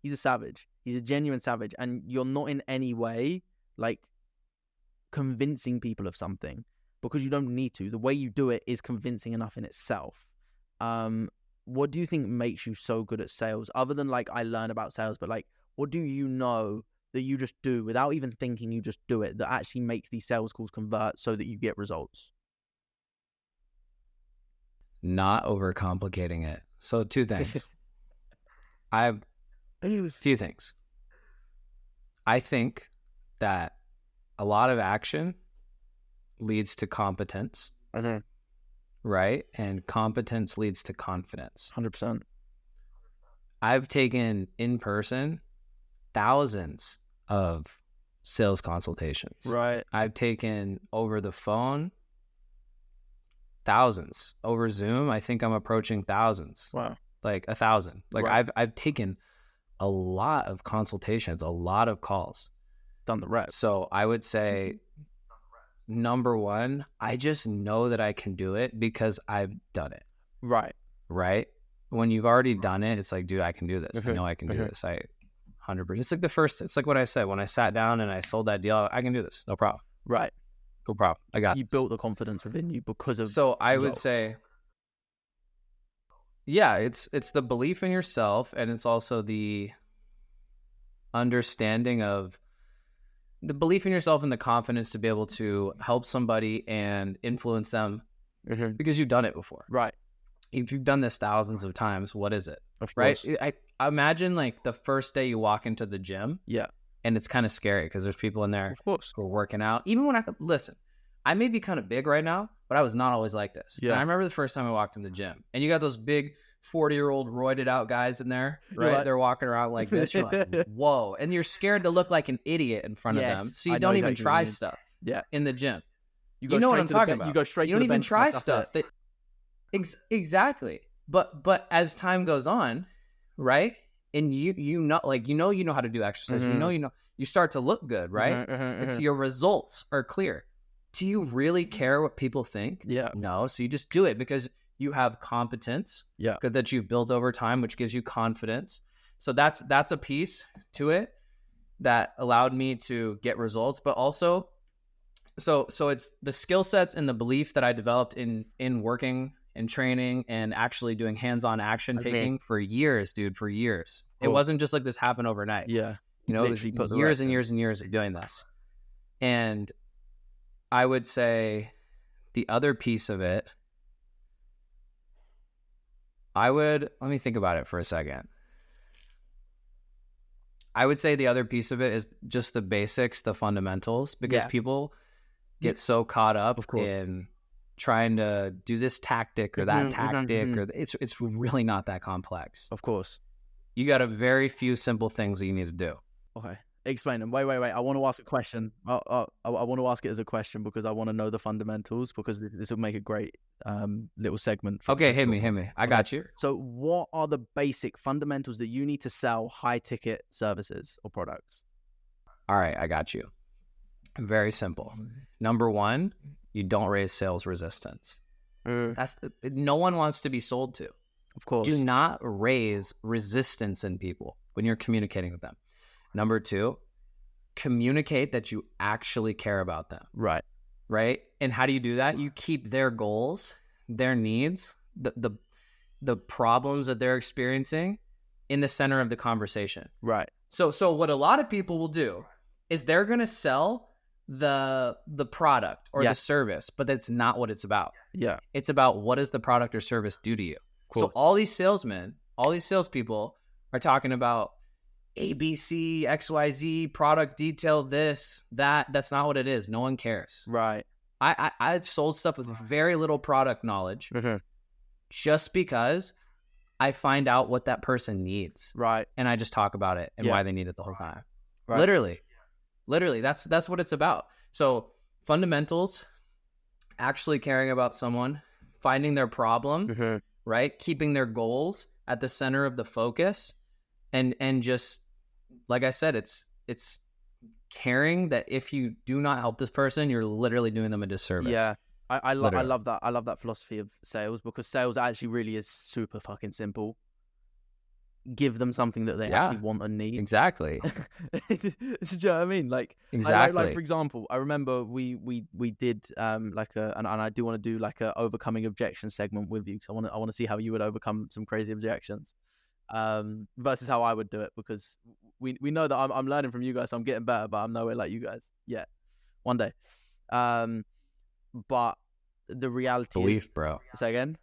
he's a savage. He's a genuine savage. And you're not in any way like convincing people of something, because you don't need to. The way you do it is convincing enough in itself. What do you think makes you so good at sales, other than like, I learn about sales, but like, what do you know that you just do without even thinking, you just do it, that actually makes these sales calls convert so that you get results? Not overcomplicating it. So 2 things. I have a few things. I think that a lot of action leads to competence, right? And competence leads to confidence. 100%. I've taken in person thousands of sales consultations. Right. I've taken over the phone thousands. Over Zoom, I think I'm approaching thousands. Wow. Like 1,000. Like, right. I've taken a lot of consultations, a lot of calls. Done the reps. So I would say, number one, I just know that I can do it because I've done it. Right. When you've already done it, it's like, dude, I can do this. I know I can do this. 100%. It's like what I said when I sat down and I sold that deal. I can do this. No problem. Right. No problem. I got you this. Built the confidence within you because of. So I would say, yeah, it's the belief in yourself, and it's also the understanding of the belief in yourself and the confidence to be able to help somebody and influence them because you've done it before. Right. If you've done this thousands of times, what is it? Of course. Right? I imagine like the first day you walk into the gym. Yeah. And it's kind of scary because there's people in there of course who are working out. Even when I may be kind of big right now, but I was not always like this. Yeah. And I remember the first time I walked in the gym, and you got those big 40-year-old roided out guys in there, right? Like, they're walking around like this. You're like, whoa. And you're scared to look like an idiot in front of them. So you don't even try stuff in the gym. You know what I'm talking about. You go straight to the bench. You don't even try stuff. Exactly. But as time goes on, right? And you know how to do exercise. You start to look good, right? It's your results are clear. Do you really care what people think? Yeah. No. So you just do it because you have competence. Yeah. That you've built over time, which gives you confidence. So that's a piece to it that allowed me to get results, but also so it's the skill sets and the belief that I developed in working and training and actually doing hands-on action taking for years, dude, for years. Cool. It wasn't just like this happened overnight. Yeah. You know, it was years and years and years of doing this. And I would say the other piece of it, let me think about it for a second. I would say the other piece of it is just the basics, the fundamentals, because people get so caught up in trying to do this tactic or that tactic, or it's really not that complex. Of course. You got a very few simple things that you need to do. Okay. Explain them. Wait. I want to ask a question. I want to ask it as a question because I want to know the fundamentals, because this will make a great little segment. Okay, hit me. I got you. So what are the basic fundamentals that you need to sell high ticket services or products? All right, I got you. Very simple. Number one, you don't raise sales resistance. No one wants to be sold to. Of course. Do not raise resistance in people when you're communicating with them. Number two, communicate that you actually care about them. Right. And how do you do that? You keep their goals, their needs, the problems that they're experiencing in the center of the conversation. Right. So what a lot of people will do is they're going to sell the product or the service, but that's not what it's about. Yeah. It's about what does the product or service do to you. Cool. So all these salespeople are talking about ABC, XYZ, product detail, this, that. That's not what it is. No one cares. Right. I've sold stuff with very little product knowledge just because I find out what that person needs. Right. And I just talk about it and why they need it the whole time. Right. Literally, that's what it's about. So fundamentals, actually caring about someone, finding their problem, right? Keeping their goals at the center of the focus. And just like I said, it's caring that if you do not help this person, you're literally doing them a disservice. Yeah, I love that. I love that philosophy of sales, because sales actually really is super fucking simple. Give them something that they actually want and need. Exactly. Do you know what I mean? Like, exactly. Like for example, I remember we did and I do want to do like a overcoming objection segment with you, because I want to see how you would overcome some crazy objections. Versus how I would do it, because we know that I'm learning from you guys, so I'm getting better, but I'm nowhere like you guys yet. One day. But the reality Belief, is, bro. Say again?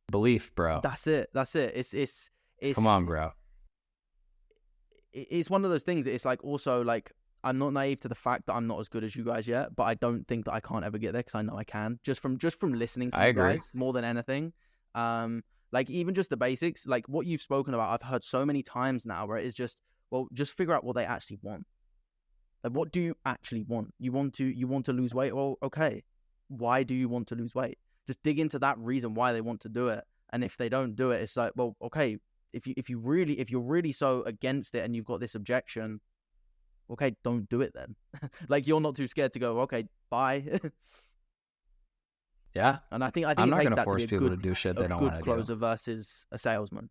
Belief, bro. That's it. It's come on, bro. It's one of those things. It's like, also like, I'm not naive to the fact that I'm not as good as you guys yet, but I don't think that I can't ever get there, because I know I can, just from listening to you guys more than anything. Like, even just the basics, like what you've spoken about, I've heard so many times now, where it's just, well, just figure out what they actually want. Like, what do you actually want? You want to lose weight? Well, okay. Why do you want to lose weight? Just dig into that reason why they want to do it. And if they don't do it, it's like, well, okay, if you're really so against it and you've got this objection, okay, don't do it then. Like, you're not too scared to go, okay, bye. Yeah, and I think I'm not going to force people to do shit they don't want to do. Good closer versus a salesman.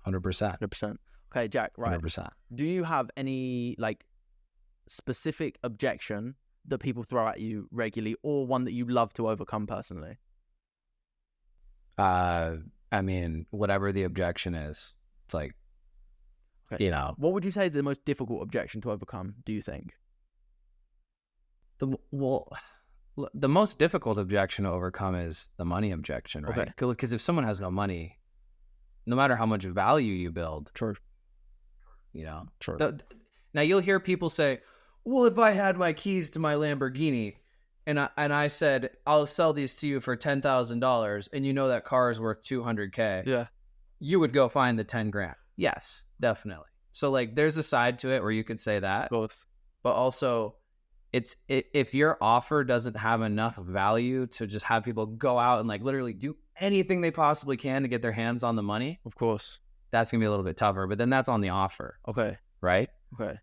100%. 100%. Okay, Jack. Right. 100%. Do you have any like specific objection that people throw at you regularly, or one that you love to overcome personally? I mean, whatever the objection is, it's like, okay. What would you say is the most difficult objection to overcome, do you think? The most difficult objection to overcome is the money objection, right? Okay. Because if someone has no money, no matter how much value you build, True. True. Now you'll hear people say, well, if I had my keys to my Lamborghini and I said, I'll sell these to you for $10,000, and you know that car is worth $200K. Yeah. You would go find the 10 grand. Yes, definitely. So like, there's a side to it where you could say that, of course, but also if your offer doesn't have enough value to just have people go out and like literally do anything they possibly can to get their hands on the money, of course, that's gonna be a little bit tougher. But then that's on the offer. Okay. Right. Okay.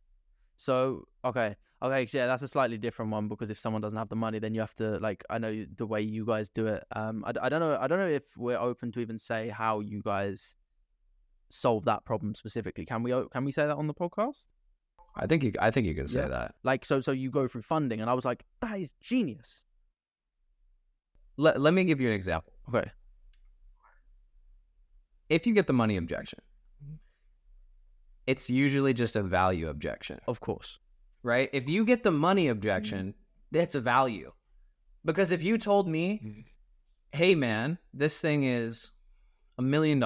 So okay, yeah, that's a slightly different one, because if someone doesn't have the money, then you have to, like, I know the way you guys do it. I don't know if we're open to even say how you guys solve that problem specifically. Can we say that on the podcast? I think you can say that. Like, so you go through funding, and I was like, that is genius. Let me give you an example. Okay. If you get the money objection, it's usually just a value objection. Of course. Right? If you get the money objection, that's a value. Because if you told me, hey man, this thing is $1 million,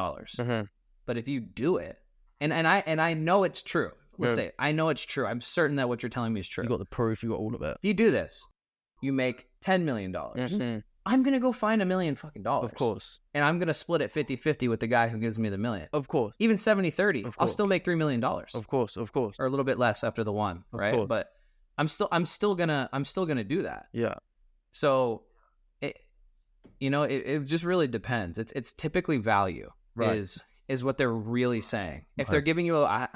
but if you do it, and I know it's true. Let's say I know it's true. I'm certain that what you're telling me is true. You got the proof. You got all of it. If you do this, you make $10 million. I'm going to go find $1 million fucking dollars. Of course. And I'm going to split it 50-50 with the guy who gives me the $1 million. Of course. Even 70-30. I'll still make $3 million. Of course. Of course. Or a little bit less after the one, right? Course. But I'm still gonna do that. Yeah. So it just really depends. It's typically value is what they're really saying. If they're giving you I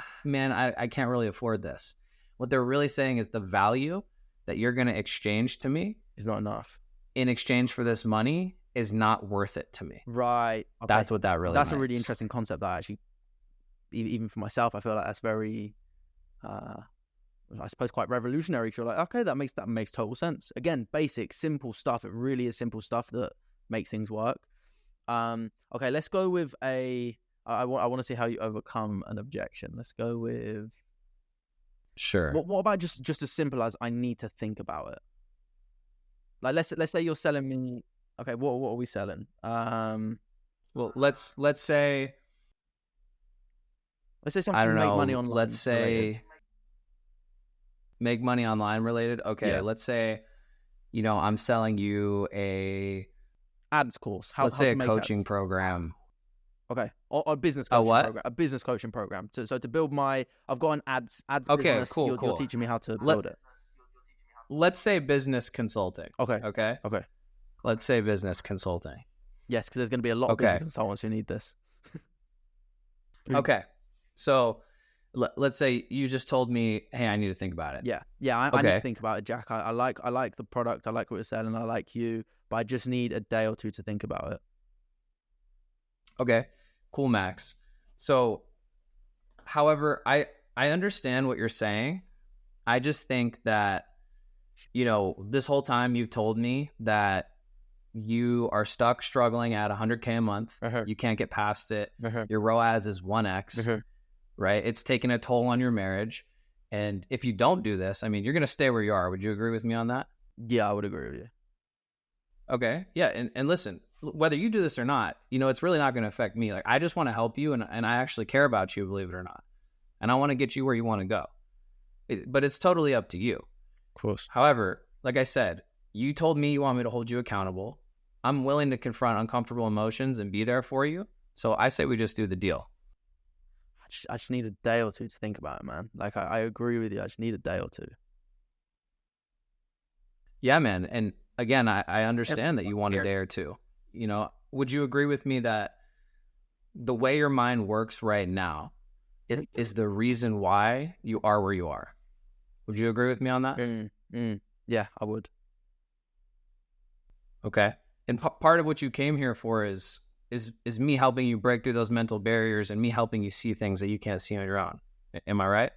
can't really afford this. What they're really saying is the value that you're going to exchange to me is not enough. In exchange for this money is not worth it to me. Right. Okay. That's what that really That's means. a really interesting concept that actually, even for myself, I feel like that's very, I suppose, quite revolutionary. You're like, okay, that makes total sense. Again, basic, simple stuff. It really is simple stuff that makes things work. Okay, let's go with I want to see how you overcome an objection. Let's go with... Sure. What about just as simple as I need to think about it? Like, let's say you're selling me... Okay, what are we selling? Well, let's say... Let's say something I don't know. Make money online. Let's say... Related. Make money online related? Okay, Yeah. let's say, I'm selling you a... Ads course. Let's say a coaching program. Okay, or a business coaching what? program. A business coaching program. So to build I've got an ads Okay, business. cool, You're teaching me how to build it. Let's say business consulting. Okay. Okay. Let's say business consulting. Yes, because there's going to be a lot of business consultants who need this. Okay. So let's say you just told me, hey, I need to think about it. Yeah. I need to think about it, Jack. I like the product. I like what you're selling. I like you, but I just need a day or two to think about it. Okay. Cool, Max. So, however, I understand what you're saying. I just think that, this whole time you've told me that you are stuck struggling at 100K a month. You can't get past it. Your ROAS is 1x, right? It's taking a toll on your marriage. And if you don't do this, you're going to stay where you are. Would you agree with me on that? Yeah, I would agree with you. Okay. Yeah. And listen, whether you do this or not, it's really not going to affect me. Like, I just want to help you, and I actually care about you, believe it or not. And I want to get you where you want to go. But it's totally up to you. Of course. However, like I said, you told me you want me to hold you accountable. I'm willing to confront uncomfortable emotions and be there for you. So I say we just do the deal. I just need a day or two to think about it, man. Like, I agree with you. I just need a day or two. Yeah, man. And again, I understand that you want a day or two. Would you agree with me that the way your mind works right now is the reason why you are where you are? Would you agree with me on that? Yeah, I would. Okay. And part of what you came here for is me helping you break through those mental barriers and me helping you see things that you can't see on your own. Am I right?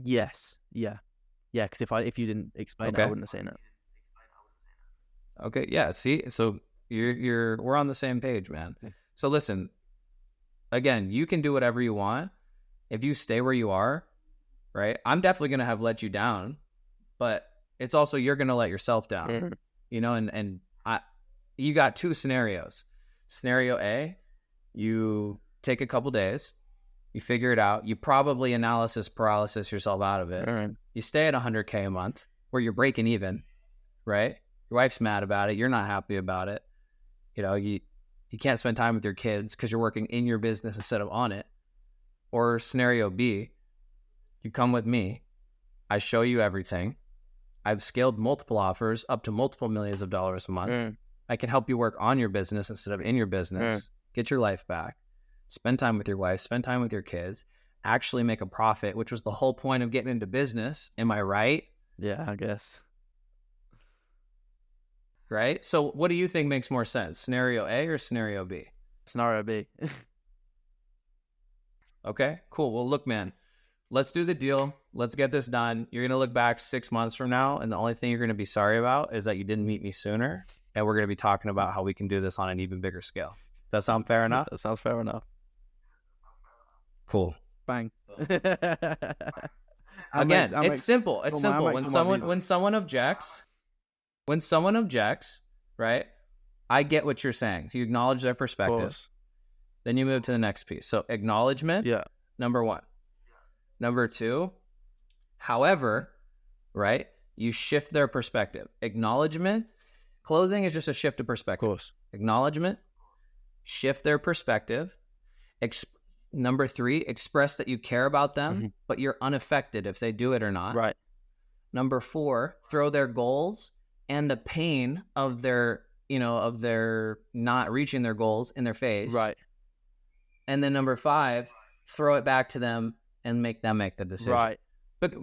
Yes. Yeah. Yeah, because if you didn't explain it, I wouldn't have seen it. Okay. Yeah. See, so we're on the same page, man. So listen, again, you can do whatever you want. If you stay where you are, right? I'm definitely going to have let you down, but it's also, you're going to let yourself down, and you got two scenarios. Scenario A, you take a couple days, you figure it out. You probably analysis paralysis yourself out of it. Right. You stay at 100K a month where you're breaking even, right? Your wife's mad about it. You're not happy about it. You can't spend time with your kids because you're working in your business instead of on it. Or scenario B, you come with me. I show you everything. I've scaled multiple offers up to multiple millions of dollars a month. I can help you work on your business instead of in your business. Get your life back. Spend time with your wife. Spend time with your kids. Actually make a profit, which was the whole point of getting into business. Am I right? Yeah, I guess. Right? So what do you think makes more sense? Scenario A or scenario B? Scenario B. Okay, cool. Well, look, man, let's do the deal. Let's get this done. You're going to look back 6 months from now, and the only thing you're going to be sorry about is that you didn't meet me sooner. And we're going to be talking about how we can do this on an even bigger scale. Does that sound fair enough? That sounds fair enough. Cool. Bang. Again, it's simple. It's simple. When someone objects, right? I get what you're saying. You acknowledge their perspective. Then you move to the next piece. So acknowledgement. Yeah. Number one. Number two. However, right? You shift their perspective. Acknowledgement. Closing is just a shift of perspective. Of course. Acknowledgement. Shift their perspective. Number three, express that you care about them, but you're unaffected if they do it or not. Right. Number four, throw their goals and the pain of their, of their not reaching their goals in their face. Right. And then number five, throw it back to them and make them make the decision. Right. But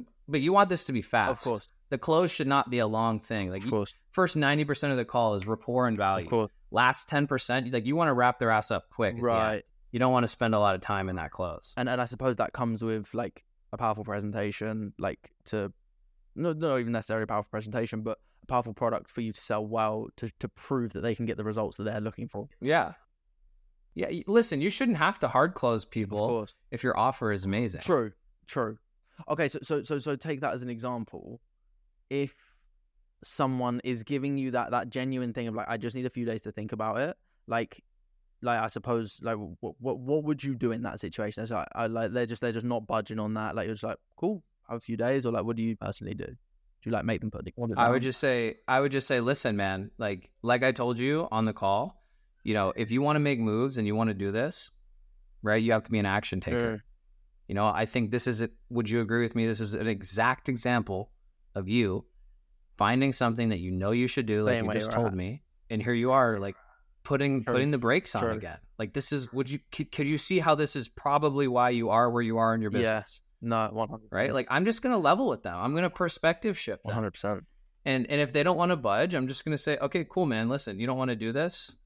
you want this to be fast. Of course. The close should not be a long thing. Like, of course. First 90% of the call is rapport and value. Of course. Last 10%, like, you want to wrap their ass up quick. Right. You don't want to spend a lot of time in that close. And I suppose that comes with like a powerful presentation, like not even necessarily a powerful presentation, but a powerful product for you to sell well to prove that they can get the results that they're looking for. Yeah. Yeah. Listen, you shouldn't have to hard close people of course. If your offer is amazing. True. Okay, so take that as an example. If someone is giving you that genuine thing of like, I just need a few days to think about it, like I suppose, like, what would you do in that situation? It's like, they're just not budging on that. Like, you're just like, cool, have a few days, or like, what do you personally do? Do you like make them put it down? I would just say, listen, man, like I told you on the call, if you want to make moves and you want to do this, right, you have to be an action taker. I think this is it. Would you agree with me? This is an exact example of you finding something that you should do, like you just told me, and here you are, like, putting the brakes on again. Like, this is, could you see how this is probably why you are where you are in your business? Yes. No, 100%. Right? Like, I'm just going to level with them. I'm going to perspective shift them. 100%. And if they don't want to budge, I'm just going to say, okay, cool, man. Listen, you don't want to do this.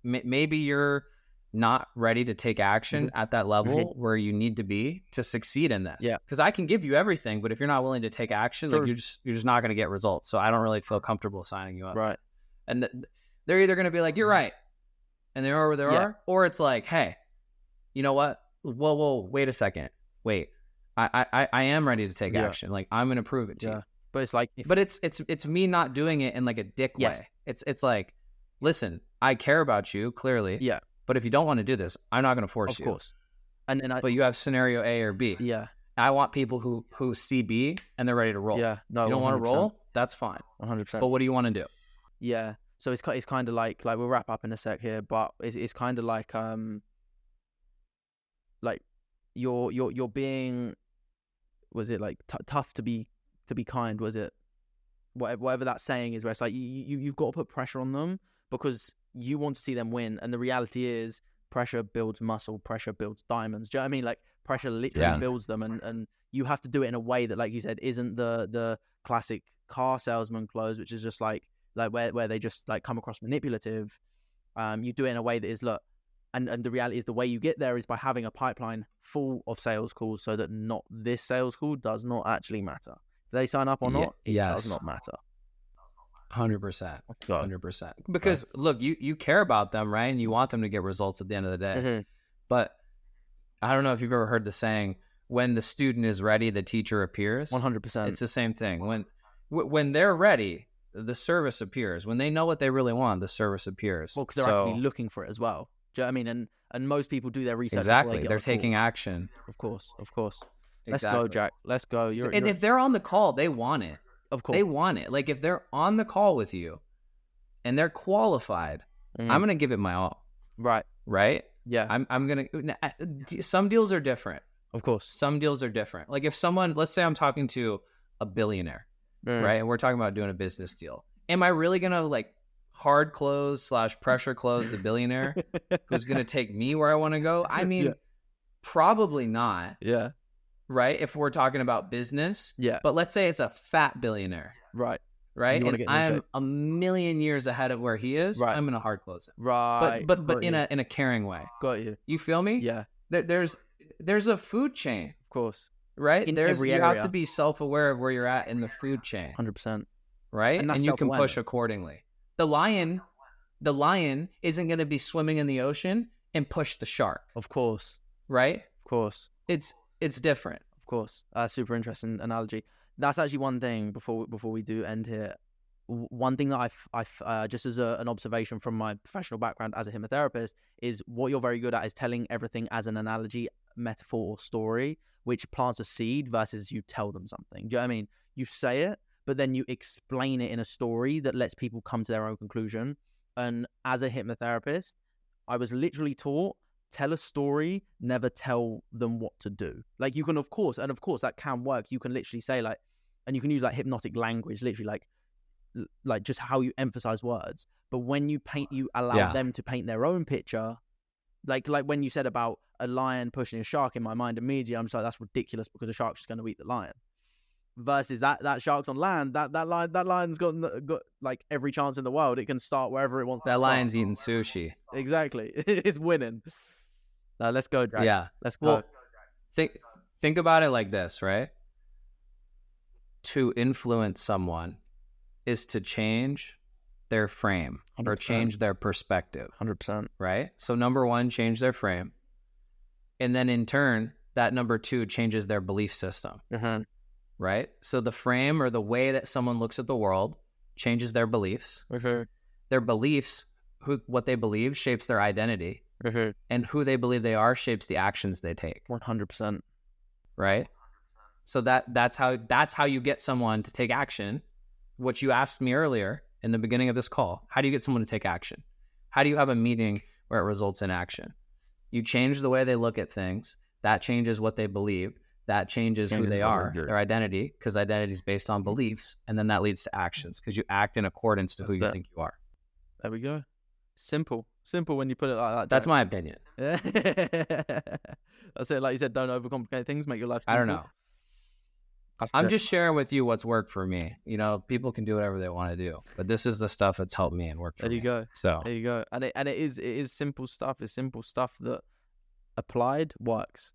Maybe you're not ready to take action at that level where you need to be to succeed in this. Yeah. Because I can give you everything, but if you're not willing to take action, like, you're just not going to get results. So I don't really feel comfortable signing you up. Right. And they're either going to be like, you're right, and they are where they are, or it's like, hey, you know what? Whoa, wait a second. Wait, I am ready to take action. Like, I'm going to prove it to you. But it's like, it's me not doing it in like a dick way. It's like, listen, I care about you clearly. Yeah. But if you don't want to do this, I'm not going to force you. Of course. But you have scenario A or B. Yeah. I want people who see B and they're ready to roll. Yeah. No, you don't 100%. want to roll? That's fine. 100%. But what do you want to do? Yeah. So it's kind of like we'll wrap up in a sec here, but it's kind of like you're being, was it like tough to be kind? Was it whatever that saying is, where it's like you've got to put pressure on them because you want to see them win, and the reality is pressure builds muscle, pressure builds diamonds. Do you know what I mean? Like, pressure literally builds them, and you have to do it in a way that, like you said, isn't the classic car salesman close, which is just like where they just like come across manipulative. You do it in a way that is, look, and the reality is the way you get there is by having a pipeline full of sales calls, so that not this sales call does not actually matter. If they sign up or not, it does not matter. 100%. 100%. Because look, you care about them, right? And you want them to get results at the end of the day. But I don't know if you've ever heard the saying, when the student is ready, the teacher appears. 100%. It's the same thing. When they're ready, the service appears. When they know what they really want, the service appears. Well, because they're actually looking for it as well. Do you know what I mean? And most people do their research. Exactly. They're taking action. Of course. Let's go, Jack. Let's go. And if they're on the call, they want it. Of course. They want it. Like, if they're on the call with you and they're qualified, I'm going to give it my all. Right? Yeah. I'm going to, some deals are different. Of course. Some deals are different. Like, if someone, let's say I'm talking to a billionaire, right? And we're talking about doing a business deal. Am I really going to like hard close / pressure close the billionaire who's going to take me where I want to go? I mean, probably not. Yeah. Right? If we're talking about business. Yeah. But let's say it's a fat billionaire. Right. And I'm a million years ahead of where he is. I'm going to hard close it. Right. But in a caring way. Got you. You feel me? Yeah. there's a food chain, Of course. right? In There's every you have area. to be self-aware of where you're at in the food chain, 100%. right? And that's And you can self-awareness. push accordingly. The lion isn't going to be swimming in the ocean and push the shark, Of course. right? Of course. It's different. Of course. Super interesting analogy. That's actually one thing before we do end here. One thing that I've just as an observation from my professional background as a hypnotherapist is what you're very good at is telling everything as an analogy, metaphor, or story, which plants a seed versus you tell them something. Do you know what I mean? You say it, but then you explain it in a story that lets people come to their own conclusion. And as a hypnotherapist, I was literally taught, tell a story, never tell them what to do. Like you can, of course that can work. You can literally say like, and you can use like hypnotic language, literally like just how you emphasize words. But when you paint, you allow them to paint their own picture. Like when you said about a lion pushing a shark, in my mind immediately, I'm just like, that's ridiculous because the shark's just going to eat the lion. Versus that shark's on land, that lion's got like every chance in the world. It can start wherever it wants to That start. lion's eating sushi. Exactly. It's winning. Now let's go, Jack. Yeah. Let's go. Well, think about it like this, right? To influence someone is to change their frame 100%. or change their perspective. 100%. Right? So number one, change their frame. And then in turn, that number two changes their belief system. Right? So the frame or the way that someone looks at the world changes their beliefs. Their beliefs, what they believe, shapes their identity. And who they believe they are shapes the actions they take. 100%. Right? So that's how you get someone to take action. What you asked me earlier in the beginning of this call, how do you get someone to take action? How do you have a meeting where it results in action? You change the way they look at things. That changes what they believe. That changes who they are, their identity, because identity is based on beliefs. And then that leads to actions because you act in accordance to who you think you are. There we go. Simple when you put it like that. That's my opinion. That's it. Like you said, don't overcomplicate things. Make your life simple. I don't know. I'm just sharing with you what's worked for me. You know, people can do whatever they want to do, but this is the stuff that's helped me and worked for me. There you go. So there you go. And it is simple stuff. It's simple stuff that applied works.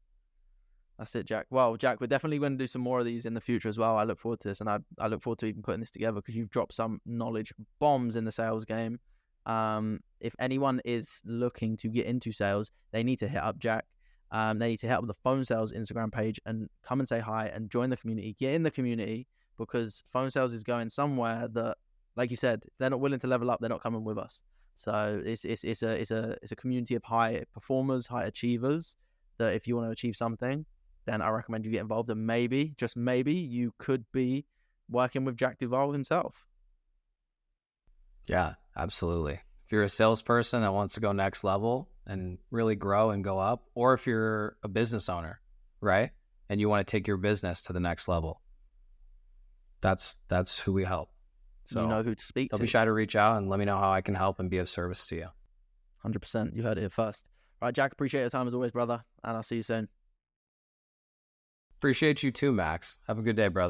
That's it, Jack. Well, Jack, we're definitely going to do some more of these in the future as well. I look forward to this, and I look forward to even putting this together because you've dropped some knowledge bombs in the sales game. If anyone is looking to get into sales, they need to hit up Jack. They need to hit up the PhoneSales Instagram page and come and say hi and join the community. Get in the community because PhoneSales is going somewhere that, like you said, if they're not willing to level up, they're not coming with us. So it's a community of high performers, high achievers. That if you want to achieve something, then I recommend you get involved. And maybe, just maybe, you could be working with Jack Duval himself. Yeah, absolutely. If you're a salesperson that wants to go next level and really grow and go up, or if you're a business owner, right, and you want to take your business to the next level, that's who we help. So you know who to speak to. Don't be shy to reach out and let me know how I can help and be of service to you. 100%. You heard it here first. All right, Jack, appreciate your time as always, brother, and I'll see you soon. Appreciate you too, Max. Have a good day, brother.